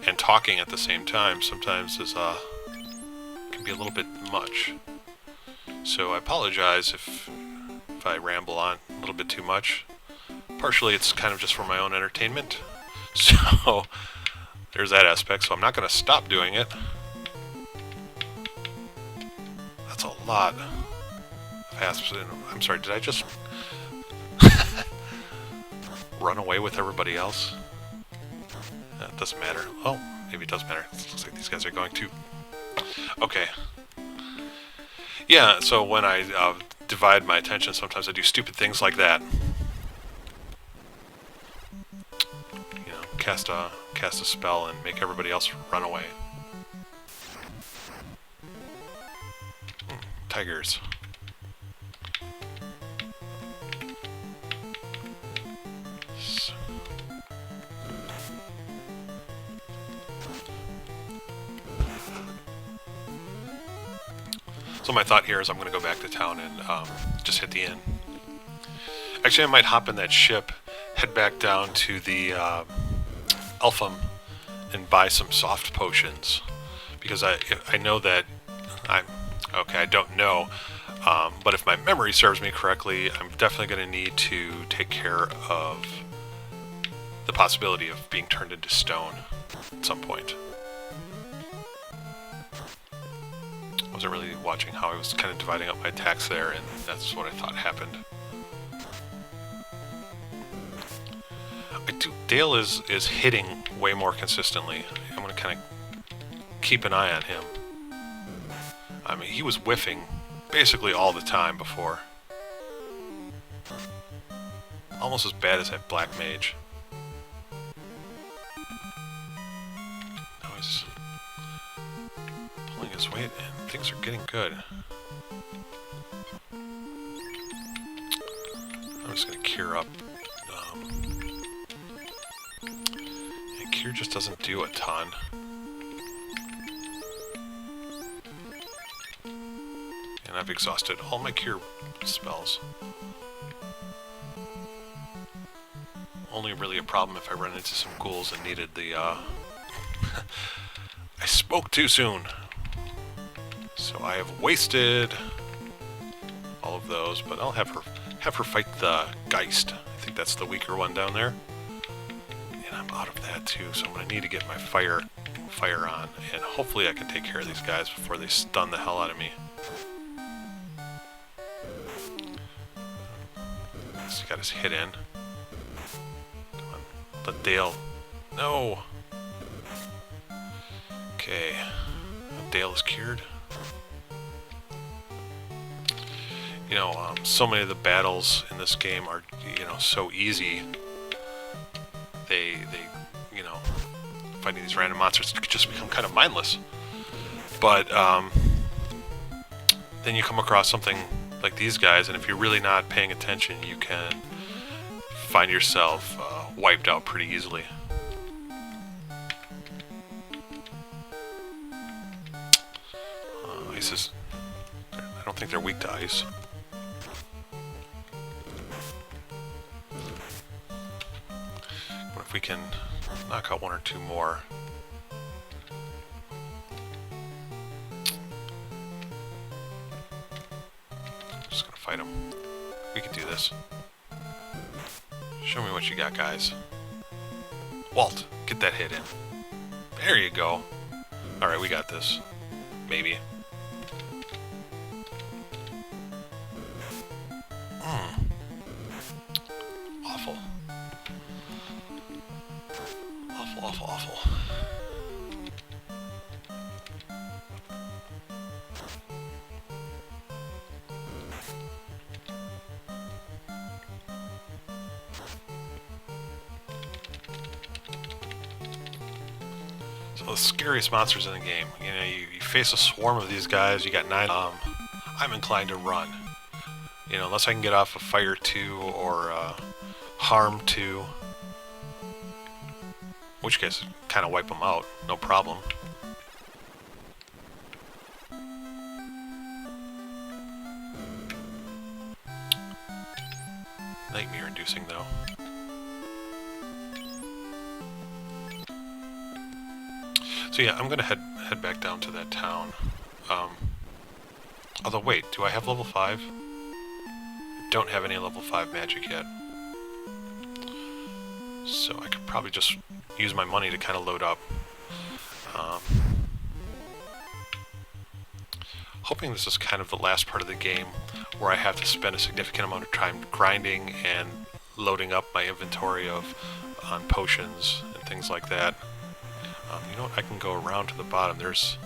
and talking at the same time sometimes can be a little bit much. So I apologize if I ramble on a little bit too much. Partially it's kind of just for my own entertainment. So there's that aspect. So I'm not going to stop doing it. That's a lot of asps. I'm sorry, did I just run away with everybody else? It doesn't matter. Oh, maybe it does matter. It looks like these guys are going to. Okay. Yeah, so when I divide my attention, sometimes I do stupid things like that. You know, cast a spell and make everybody else run away. Tigers. So my thought here is I'm going to go back to town and just hit the inn. Actually, I might hop in that ship, head back down to the Elfum, and buy some soft potions. Because I know that I don't know, but if my memory serves me correctly, I'm definitely going to need to take care of the possibility of being turned into stone at some point. I wasn't really watching how I was kind of dividing up my attacks there, and that's what I thought happened. Dale is hitting way more consistently. I'm going to kind of keep an eye on him. I mean, he was whiffing basically all the time before. Almost as bad as that black mage. Now he's pulling his weight and things are getting good. I'm just going to cure up. And cure just doesn't do a ton. And I've exhausted all my cure spells. Only really a problem if I run into some ghouls and needed the, I spoke too soon. So I have wasted all of those, but I'll have her fight the Geist. I think that's the weaker one down there. And I'm out of that too, so I'm gonna need to get my fire on, and hopefully I can take care of these guys before they stun the hell out of me. He's got his hit in. Come on, let Dale. No! Okay. Dale is cured. You know, so many of the battles in this game are, you know, so easy. They, you know, fighting these random monsters just become kind of mindless. But, then you come across something like these guys, and if you're really not paying attention, you can find yourself wiped out pretty easily. Ice is... I don't think they're weak to ice. What if we can knock out one or two more? Just gonna fight them. We can do this. Show me what you got, guys. Walt, get that hit in. There you go. Alright, we got this. Maybe. Awful. Awful. So the scariest monsters in the game. You know, you face a swarm of these guys, you got 9 I'm inclined to run. You know, unless I can get off a Fire 2 or Harm 2. In which case, kind of wipe them out, no problem. Nightmare inducing, though. So yeah, I'm gonna head back down to that town. Although wait, do I have level 5? Don't have any level 5 magic yet. So I could probably just use my money to kind of load up. Hoping this is kind of the last part of the game where I have to spend a significant amount of time grinding and loading up my inventory on potions and things like that. You know what? I can go around to the bottom. There's...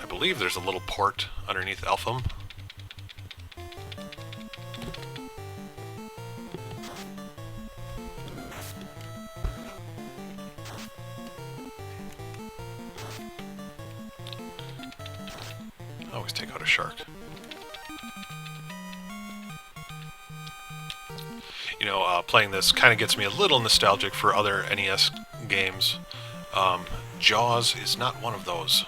I believe there's a little port underneath Elfum. I always take out a shark. You know, playing this kind of gets me a little nostalgic for other NES games. Jaws is not one of those.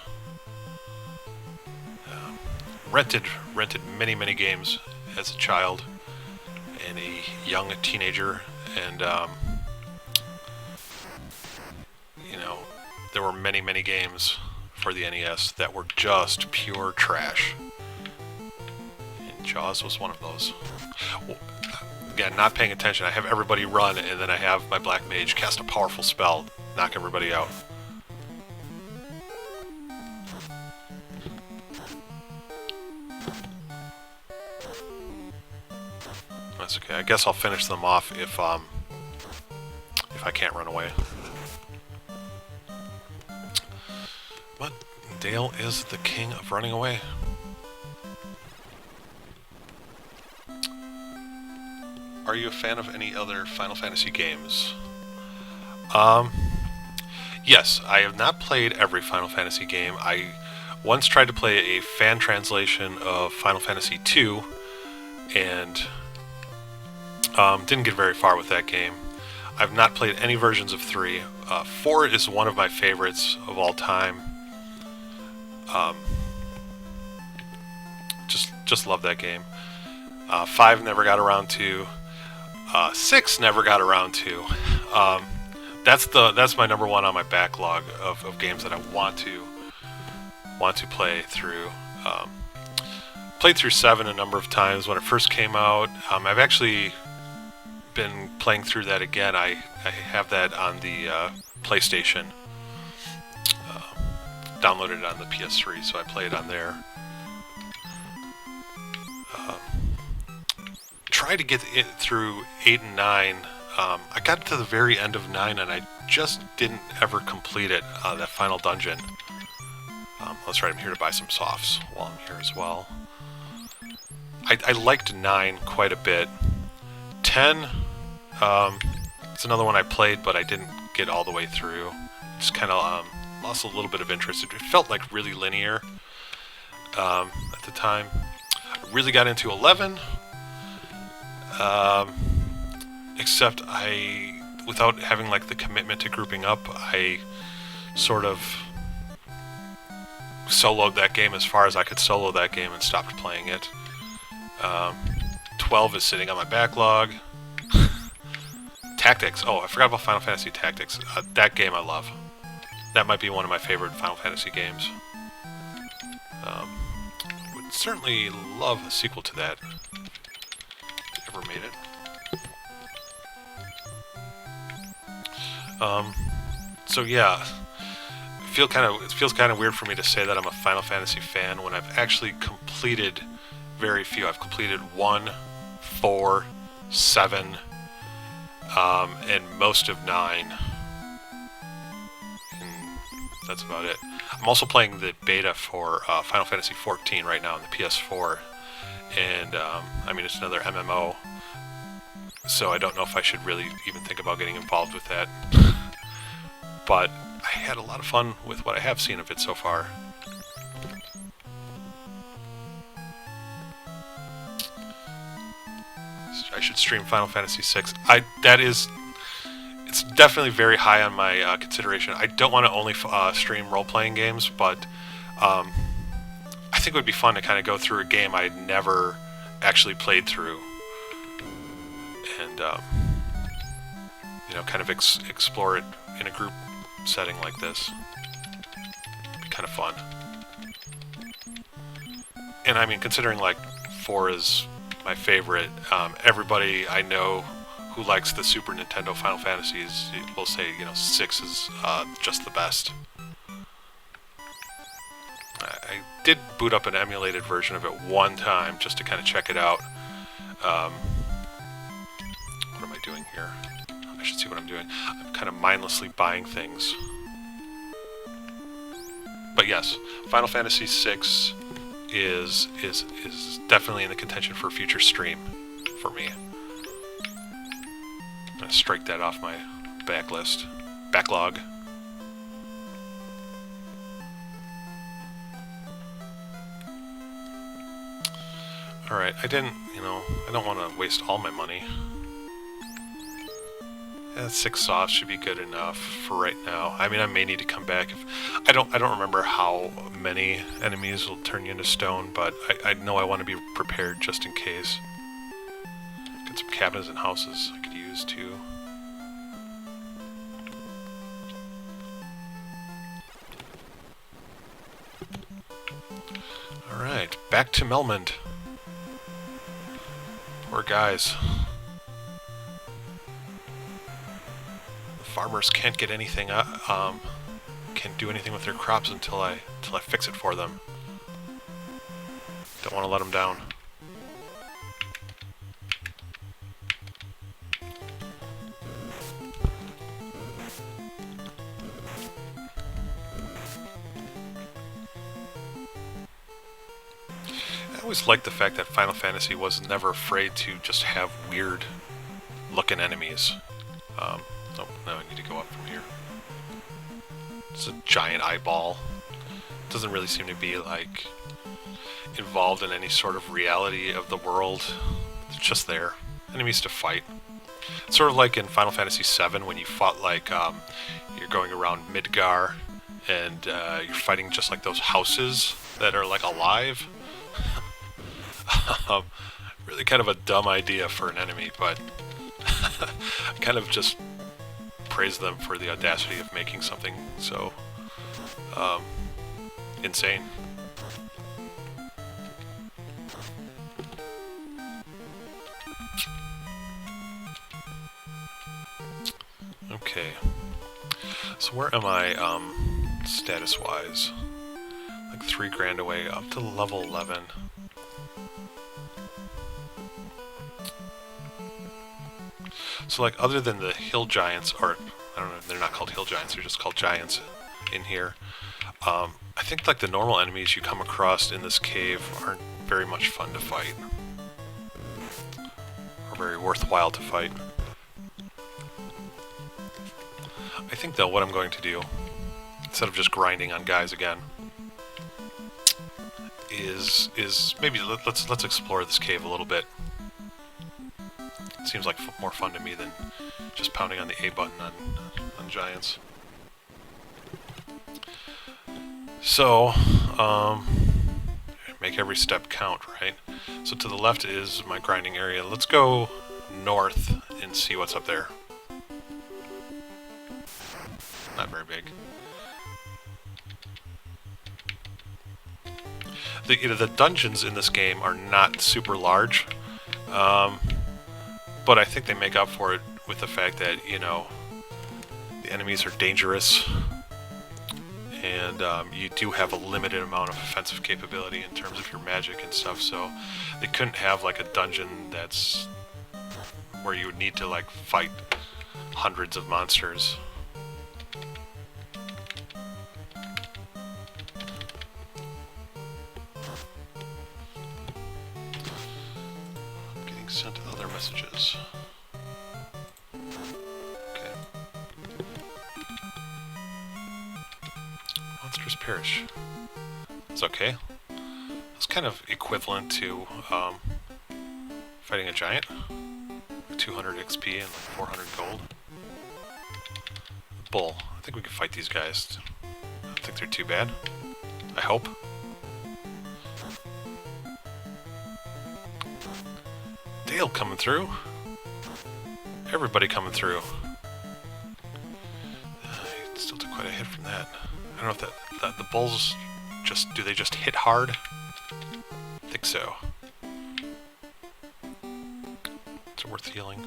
rented many games as a child and a young teenager, and you know, there were many games for the NES that were just pure trash. And Jaws was one of those. Again, not paying attention. I have everybody run, and then I have my Black Mage cast a powerful spell, knock everybody out. That's okay. I guess I'll finish them off if I can't run away. But Dale is the king of running away. Are you a fan of any other Final Fantasy games? Yes, I have not played every Final Fantasy game. I once tried to play a fan translation of Final Fantasy II, and didn't get very far with that game. I've not played any versions of 3. 4 is one of my favorites of all time. Just love that game. 5 never got around to. 6 never got around to. That's my number one on my backlog of games that I want to play through. Played through 7 a number of times when it first came out. I've actually been playing through that again. I have that on the PlayStation. Downloaded it on the PS3, so I play it on there. Tried to get it through 8 and 9. I got to the very end of 9 and I just didn't ever complete it, that final dungeon. That's right, I'm here to buy some softs while I'm here as well. I liked 9 quite a bit. 10, it's another one I played, but I didn't get all the way through. Just kind of lost a little bit of interest. It felt like really linear at the time. I really got into 11. Except without having like the commitment to grouping up, I sort of soloed that game as far as I could solo that game and stopped playing it. 12 is sitting on my backlog. Tactics. Oh, I forgot about Final Fantasy Tactics. That game I love. That might be one of my favorite Final Fantasy games. Would certainly love a sequel to that. Ever made it. So yeah, it feels kind of weird for me to say that I'm a Final Fantasy fan when I've actually completed very few. I've completed 1, 4, 7, and most of 9. And that's about it. I'm also playing the beta for Final Fantasy XIV right now on the PS4, and I mean, it's another MMO, so I don't know if I should really even think about getting involved with that. But I had a lot of fun with what I have seen of it so far. I should stream Final Fantasy VI. It's definitely very high on my consideration. I don't want to only stream role-playing games, but I think it would be fun to kind of go through a game I'd never actually played through, and you know, kind of explore it in a group setting like this. Be kind of fun. And I mean, considering like 4 is my favorite, everybody I know who likes the Super Nintendo Final Fantasies will say, you know, 6 is just the best. I did boot up an emulated version of it one time just to kind of check it out. What am I doing here? I should see what I'm doing. I'm kind of mindlessly buying things. But yes, Final Fantasy VI is definitely in the contention for a future stream for me. I'm gonna strike that off my backlog. Alright, I don't want to waste all my money. 6 softs should be good enough for right now. I mean, I may need to come back. I don't remember how many enemies will turn you into stone, but I know I want to be prepared just in case. Got some cabins and houses I could use too. Alright, back to Melmond. Poor guys. Farmers can't get anything, can't do anything with their crops until I fix it for them. Don't want to let them down. I always liked the fact that Final Fantasy was never afraid to just have weird looking enemies. Oh, now I need to go up from here. It's a giant eyeball. Doesn't really seem to be, like, involved in any sort of reality of the world. It's just there. Enemies to fight. It's sort of like in Final Fantasy VII when you fought, like, you're going around Midgar, and you're fighting just like those houses that are, like, alive. Really kind of a dumb idea for an enemy, but I kind of just praise them for the audacity of making something so insane. Okay, so where am I status wise? Like 3 grand away, up to level 11. So, like, other than the hill giants, or, I don't know, they're not called hill giants, they're just called giants in here. I think, like, the normal enemies you come across in this cave aren't very much fun to fight. Or very worthwhile to fight. I think, though, what I'm going to do, instead of just grinding on guys again, is maybe let's explore this cave a little bit. Seems like more fun to me than just pounding on the A button on giants. So, make every step count, right? So to the left is my grinding area. Let's go north and see what's up there. Not very big. The dungeons in this game are not super large. But I think they make up for it with the fact that, you know, the enemies are dangerous, and you do have a limited amount of offensive capability in terms of your magic and stuff, so they couldn't have, like, a dungeon that's where you would need to, like, fight hundreds of monsters. Sent other messages. Okay. Monsters perish. It's okay. It's kind of equivalent to fighting a giant. 200 XP and like 400 gold. Bull. I think we can fight these guys. I don't think they're too bad. I hope. Dale coming through. Everybody coming through. He still took quite a hit from that. I don't know if that the bulls do they just hit hard? I think so. It's worth healing.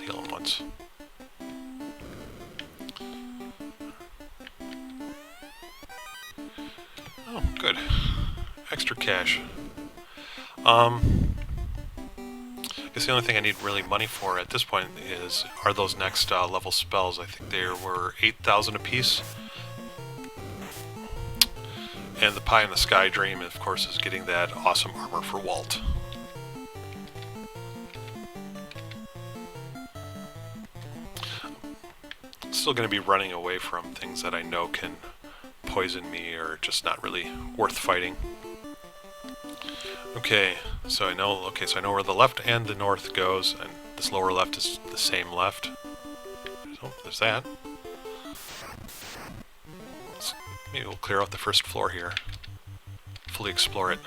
Heal him once. Oh, good. Extra cash. I guess the only thing I need really money for at this point are those next level spells. I think there were 8,000 apiece. And the pie in the sky dream, of course, is getting that awesome armor for Walt. Still going to be running away from things that I know can poison me or just not really worth fighting. Okay, So I know, okay, so I know where the left and the north goes, and this lower left is the same left. So there's that. Maybe we'll clear out the first floor here. Fully explore it.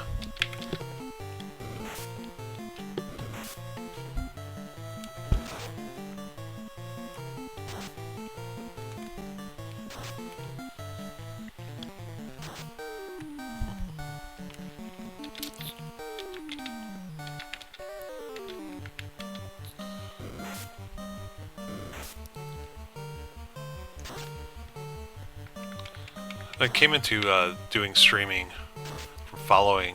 I came into doing streaming, following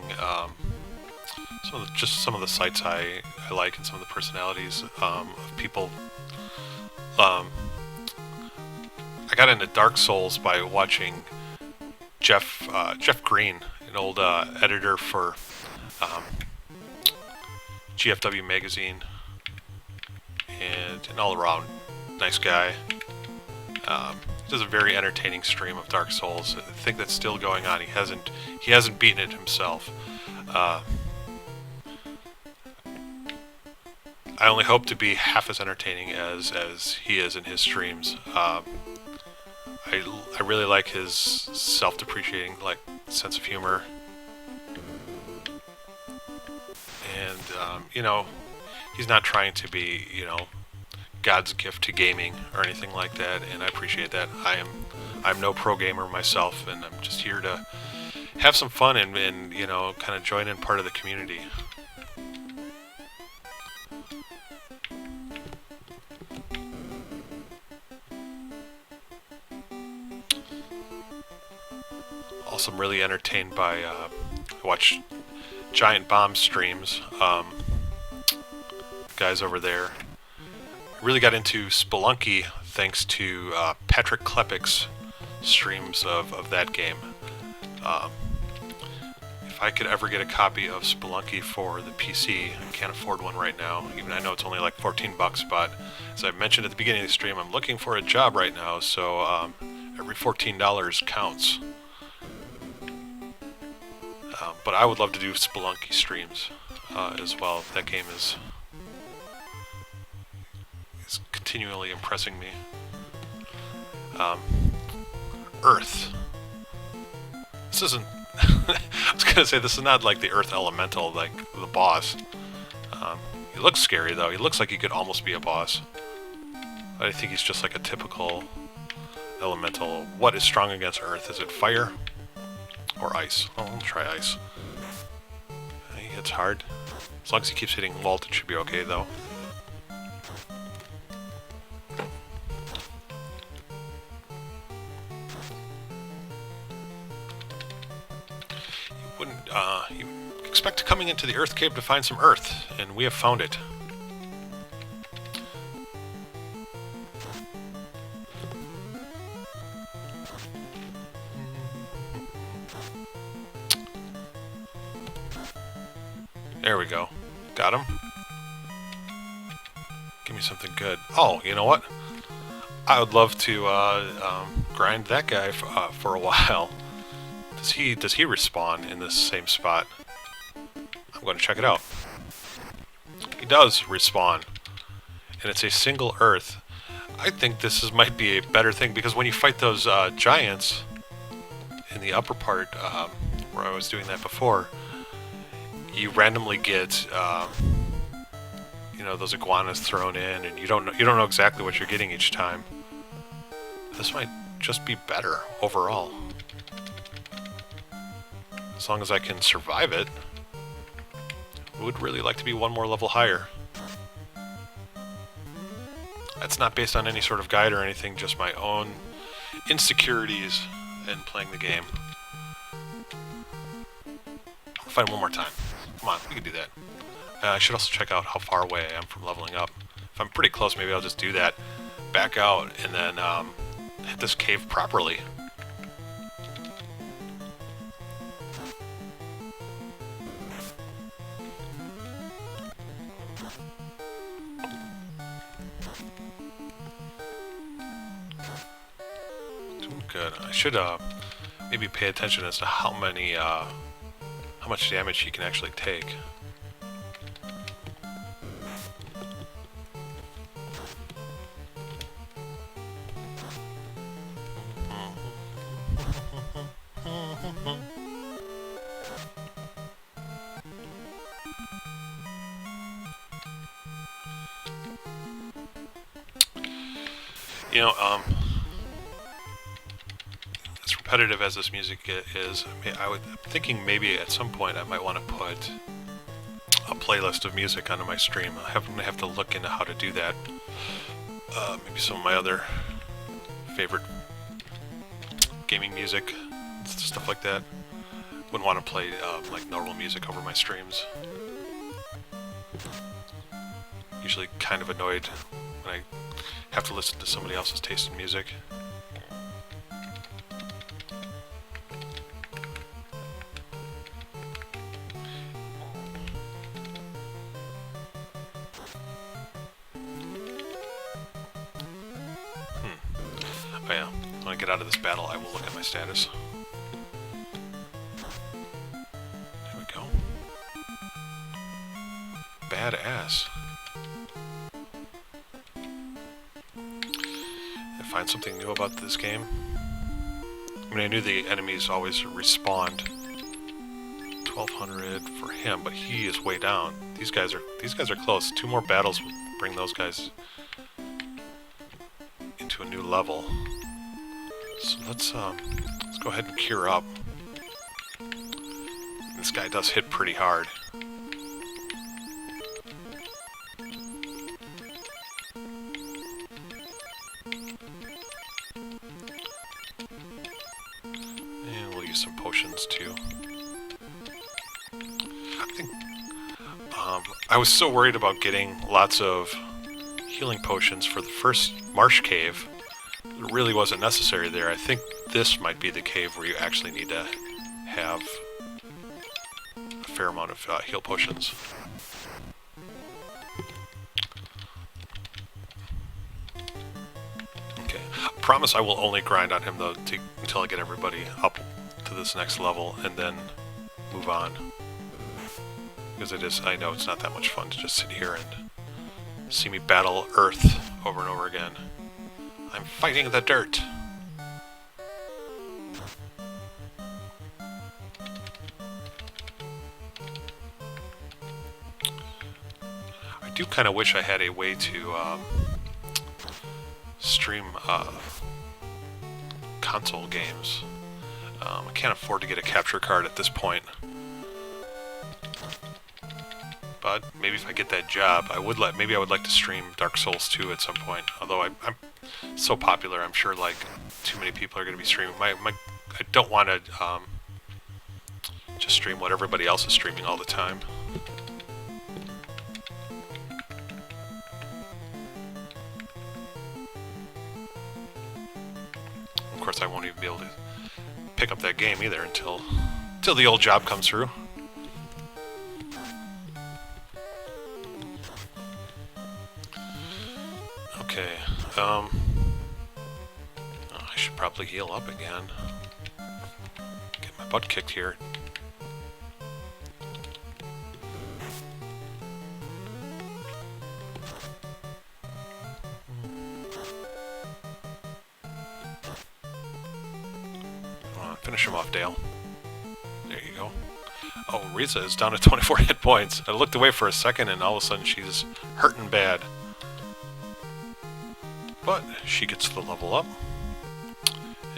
some of the sites I like and some of the personalities of people. I got into Dark Souls by watching Jeff Green, an old editor for GFW magazine, and an all-around nice guy. He does a very entertaining stream of Dark Souls. I think that's still going on. He hasn't beaten it himself. I only hope to be half as entertaining as he is in his streams. I really like his self-depreciating sense of humor, and you know, he's not trying to be, you know, God's gift to gaming or anything like that, and I appreciate that. I'm no pro gamer myself, and I'm just here to have some fun and you know, kind of join in part of the community. Also, I'm really entertained by I watch Giant Bomb streams. Guys over there. Really got into Spelunky thanks to Patrick Klepek's streams of that game. If I could ever get a copy of Spelunky for the PC, I can't afford one right now, even I know it's only like $14, but as I mentioned at the beginning of the stream, I'm looking for a job right now, so every $14 counts. But I would love to do Spelunky streams as well. That game is continually impressing me. Earth. This isn't... I was gonna say, this is not like the Earth Elemental, like the boss. He looks scary though. He looks like he could almost be a boss. But I think he's just like a typical elemental. What is strong against Earth? Is it fire? Or ice? Oh, I'll try ice. He hits hard. As long as he keeps hitting Walt, it should be okay though. You expect coming into the Earth Cave to find some Earth, and we have found it. There we go. Got him. Give me something good. Oh, you know what? I would love to grind that guy for a while. Does he respawn in this same spot? I'm going to check it out. He does respawn, and it's a single Earth. I think this might be a better thing, because when you fight those giants in the upper part, where I was doing that before, you randomly get you know, those iguanas thrown in, and you don't know exactly what you're getting each time. This might just be better overall. As long as I can survive it. Would really like to be one more level higher. That's not based on any sort of guide or anything, just my own insecurities in playing the game. I'll fight one more time. Come on, we can do that. I should also check out how far away I am from leveling up. If I'm pretty close, maybe I'll just do that, back out, and then hit this cave properly. Doing good. I should maybe pay attention as to how much damage he can actually take. You know, as repetitive as this music is, I'm thinking maybe at some point I might want to put a playlist of music onto my stream. I'm gonna have to look into how to do that. Maybe some of my other favorite gaming music, stuff like that. Wouldn't want to play like normal music over my streams. Usually kind of annoyed when I have to listen to somebody else's taste in music. Oh yeah, when I get out of this battle, I will look at my status. There we go. Badass. Find something new about this game. I mean, I knew the enemies always respawned. 1200 for him, but he is way down. These guys are close. 2 more battles will bring those guys into a new level. So let's go ahead and cure up. This guy does hit pretty hard. Some potions too. I think I was so worried about getting lots of healing potions for the first marsh cave. It really wasn't necessary there. I think this might be the cave where you actually need to have a fair amount of heal potions. Okay. I promise I will only grind on him though until I get everybody up to this next level and then move on, because I know it's not that much fun to just sit here and see me battle Earth over and over again. I'm fighting the dirt. I do kind of wish I had a way to stream console games. I can't afford to get a capture card at this point. But maybe if I get that job, maybe I would like to stream Dark Souls 2 at some point. Although I'm so popular, I'm sure like too many people are going to be streaming. I don't want to just stream what everybody else is streaming all the time. Of course, I won't even be able to pick up that game either until the old job comes through. Okay, I should probably heal up again. Get my butt kicked here. Finish him off, Dale. There you go. Oh, Riza is down to 24 hit points. I looked away for a second and all of a sudden she's hurting bad. But she gets the level up.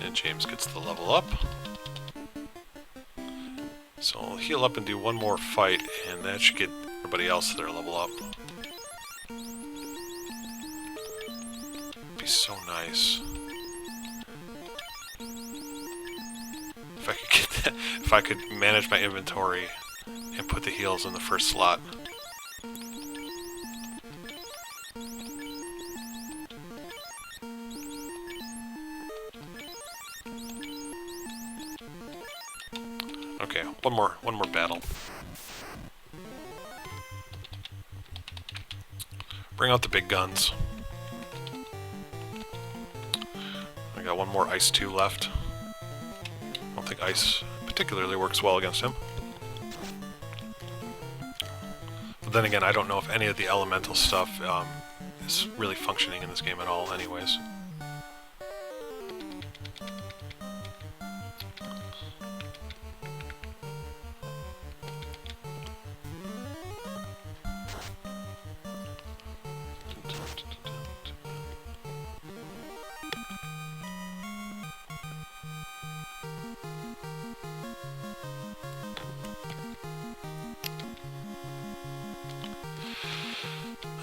And James gets the level up. So I'll heal up and do one more fight and that should get everybody else their level up. Be so nice. If I could get that, if I could manage my inventory and put the heals in the first slot. Okay, one more battle. Bring out the big guns. I got one more Ice 2 left. I don't think Ice particularly works well against him. But then again, I don't know if any of the elemental stuff is really functioning in this game at all anyways.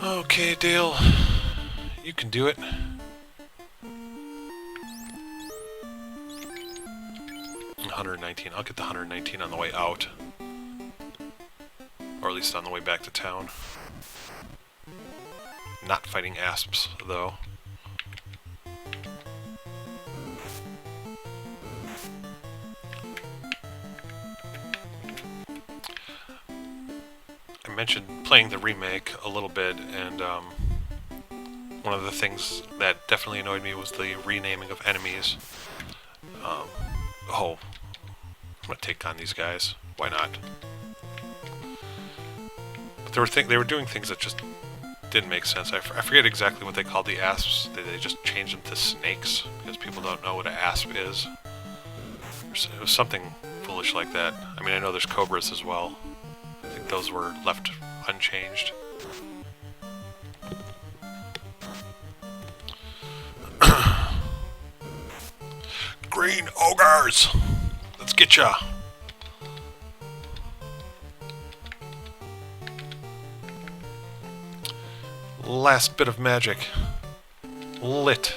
Okay, Dale. You can do it. 119. I'll get the 119 on the way out. Or at least on the way back to town. Not fighting asps, though. I mentioned playing the remake a little bit, and one of the things that definitely annoyed me was the renaming of enemies. Oh, I'm gonna take on these guys. Why not? But they were doing things that just didn't make sense. I forget exactly what they called the asps. They just changed them to snakes because people don't know what an asp is. It was something foolish like that. I mean, I know there's cobras as well. I think those were left unchanged. Green ogres! Let's get ya! Last bit of magic. Lit.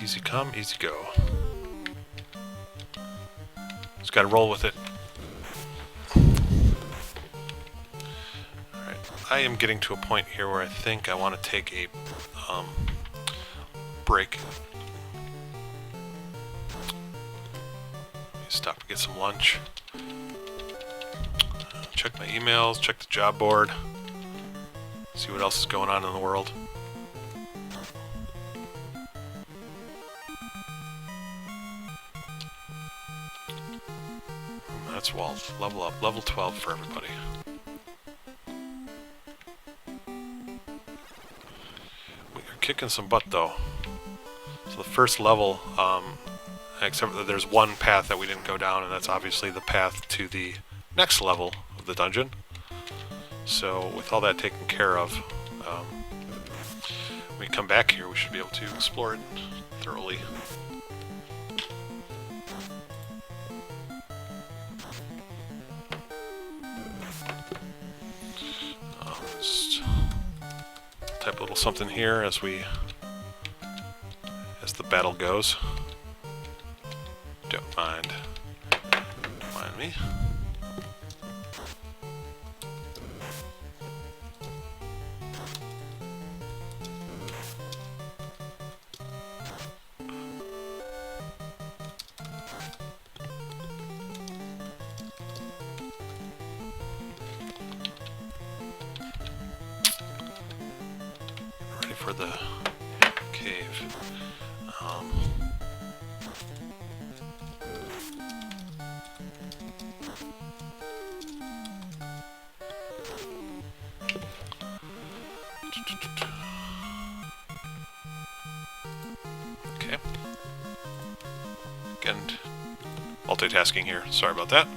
Easy come, easy go. Just gotta roll with it. Alright, I am getting to a point here where I think I want to take a break. Stop to get some lunch. Check my emails, check the job board. See what else is going on in the world. That's level up, level 12 for everybody. We are kicking some butt though. So the first level, except that there's one path that we didn't go down, and that's obviously the path to the next level of the dungeon. So with all that taken care of, when we come back here, we should be able to explore it thoroughly. Just type a little something here as the battle goes. Don't mind me. Ready for the cave. Okay. Again, multitasking here. Sorry about that.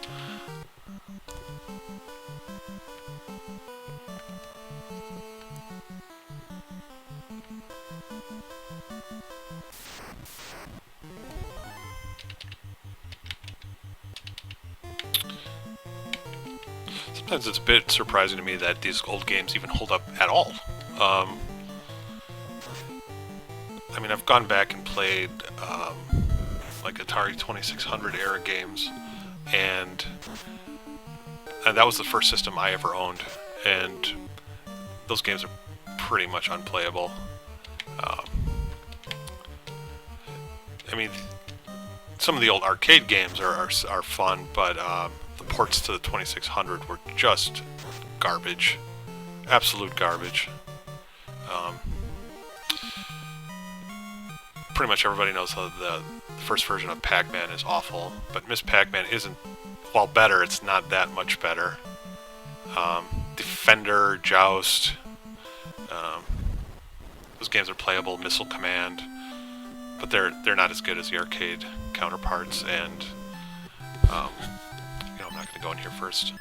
Sometimes it's a bit surprising to me that these old games even hold up at all. I mean, I've gone back and played like Atari 2600 era games, and that was the first system I ever owned, and those games are pretty much unplayable. I mean, some of the old arcade games are fun, but the ports to the 2600 were just garbage. Absolute garbage. Pretty much everybody knows how the first version of Pac-Man is awful, but Miss Pac-Man isn't, while better, it's not that much better. Defender, Joust, those games are playable. Missile Command, but they're not as good as the arcade counterparts, and you know, I'm not going definitely go in here first.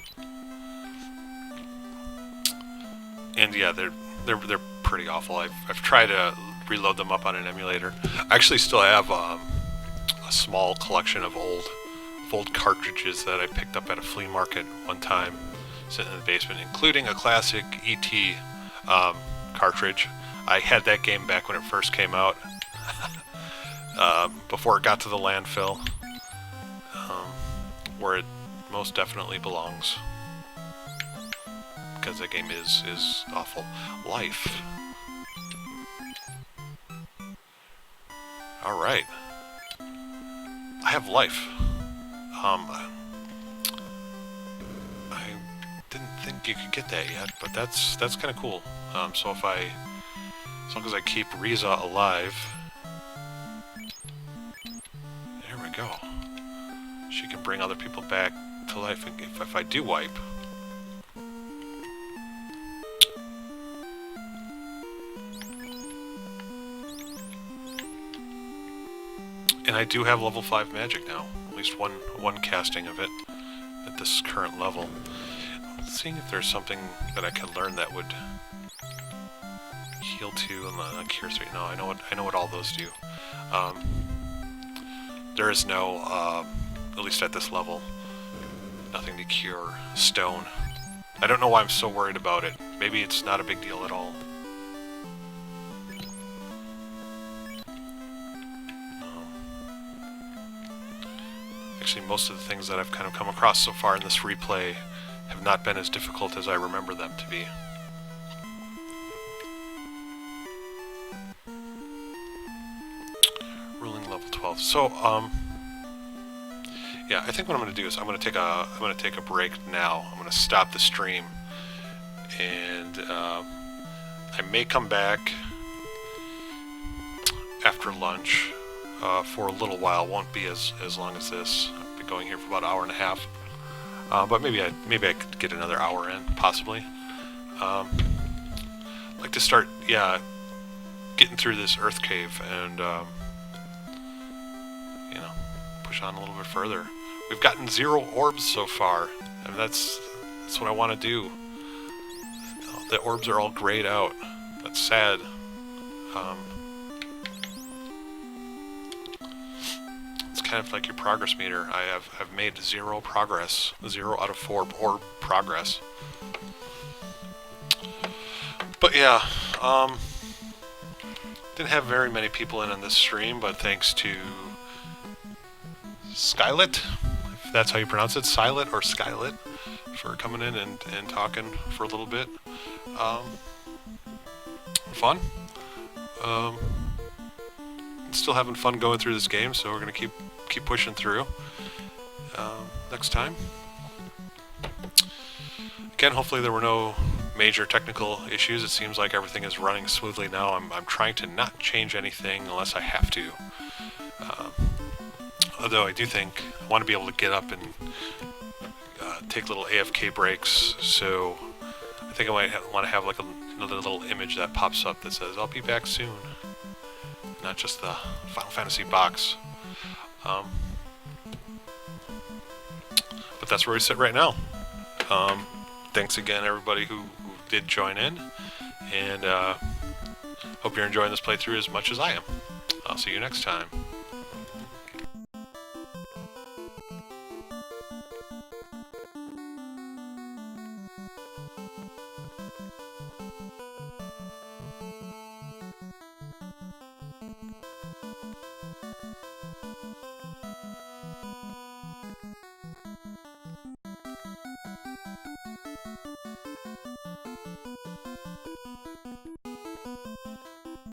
And yeah, they're pretty awful. I've tried to reload them up on an emulator. I actually still have a small collection of old cartridges that I picked up at a flea market one time, sitting in the basement, including a classic ET cartridge. I had that game back when it first came out, before it got to the landfill, where it most definitely belongs, because that game is awful. Life. Alright. I have life. I didn't think you could get that yet, but that's kind of cool. So as long as I keep Riza alive, there we go. She can bring other people back to life if I do wipe. And I do have level 5 magic now. At least one casting of it at this current level. Seeing if there's something that I can learn that would heal 2 and cure 3. No, I know what all those do. There is no, at least at this level, nothing to cure stone. I don't know why I'm so worried about it. Maybe it's not a big deal at all. Actually, most of the things that I've kind of come across so far in this replay have not been as difficult as I remember them to be. Ruling level 12. So, yeah, I think what I'm going to do is I'm going to take a break now. I'm going to stop the stream, and I may come back after lunch for a little while. Won't be as long as this. I'll be going here for about an hour and a half. But maybe I could get another hour in, possibly. I'd like to start, getting through this earth cave and, push on a little bit further. We've gotten 0 orbs so far, and that's what I want to do. The orbs are all grayed out. That's sad. It's kind of like your progress meter. I've made 0 progress, 0 out of 4 orb progress. But yeah, didn't have very many people in on this stream, but thanks to Skylit, if that's how you pronounce it, Skylit or Skylit, for coming in and talking for a little bit. Fun. Still having fun going through this game, so we're gonna keep pushing through. Next time. Again, hopefully there were no major technical issues. It seems like everything is running smoothly now. I'm trying to not change anything unless I have to. Although I do think I want to be able to get up and take little AFK breaks, so I think I might want to have like another little image that pops up that says, "I'll be back soon." Not just the Final Fantasy box. But that's where we sit right now. Thanks again, everybody who did join in, and hope you're enjoying this playthrough as much as I am. I'll see you next time.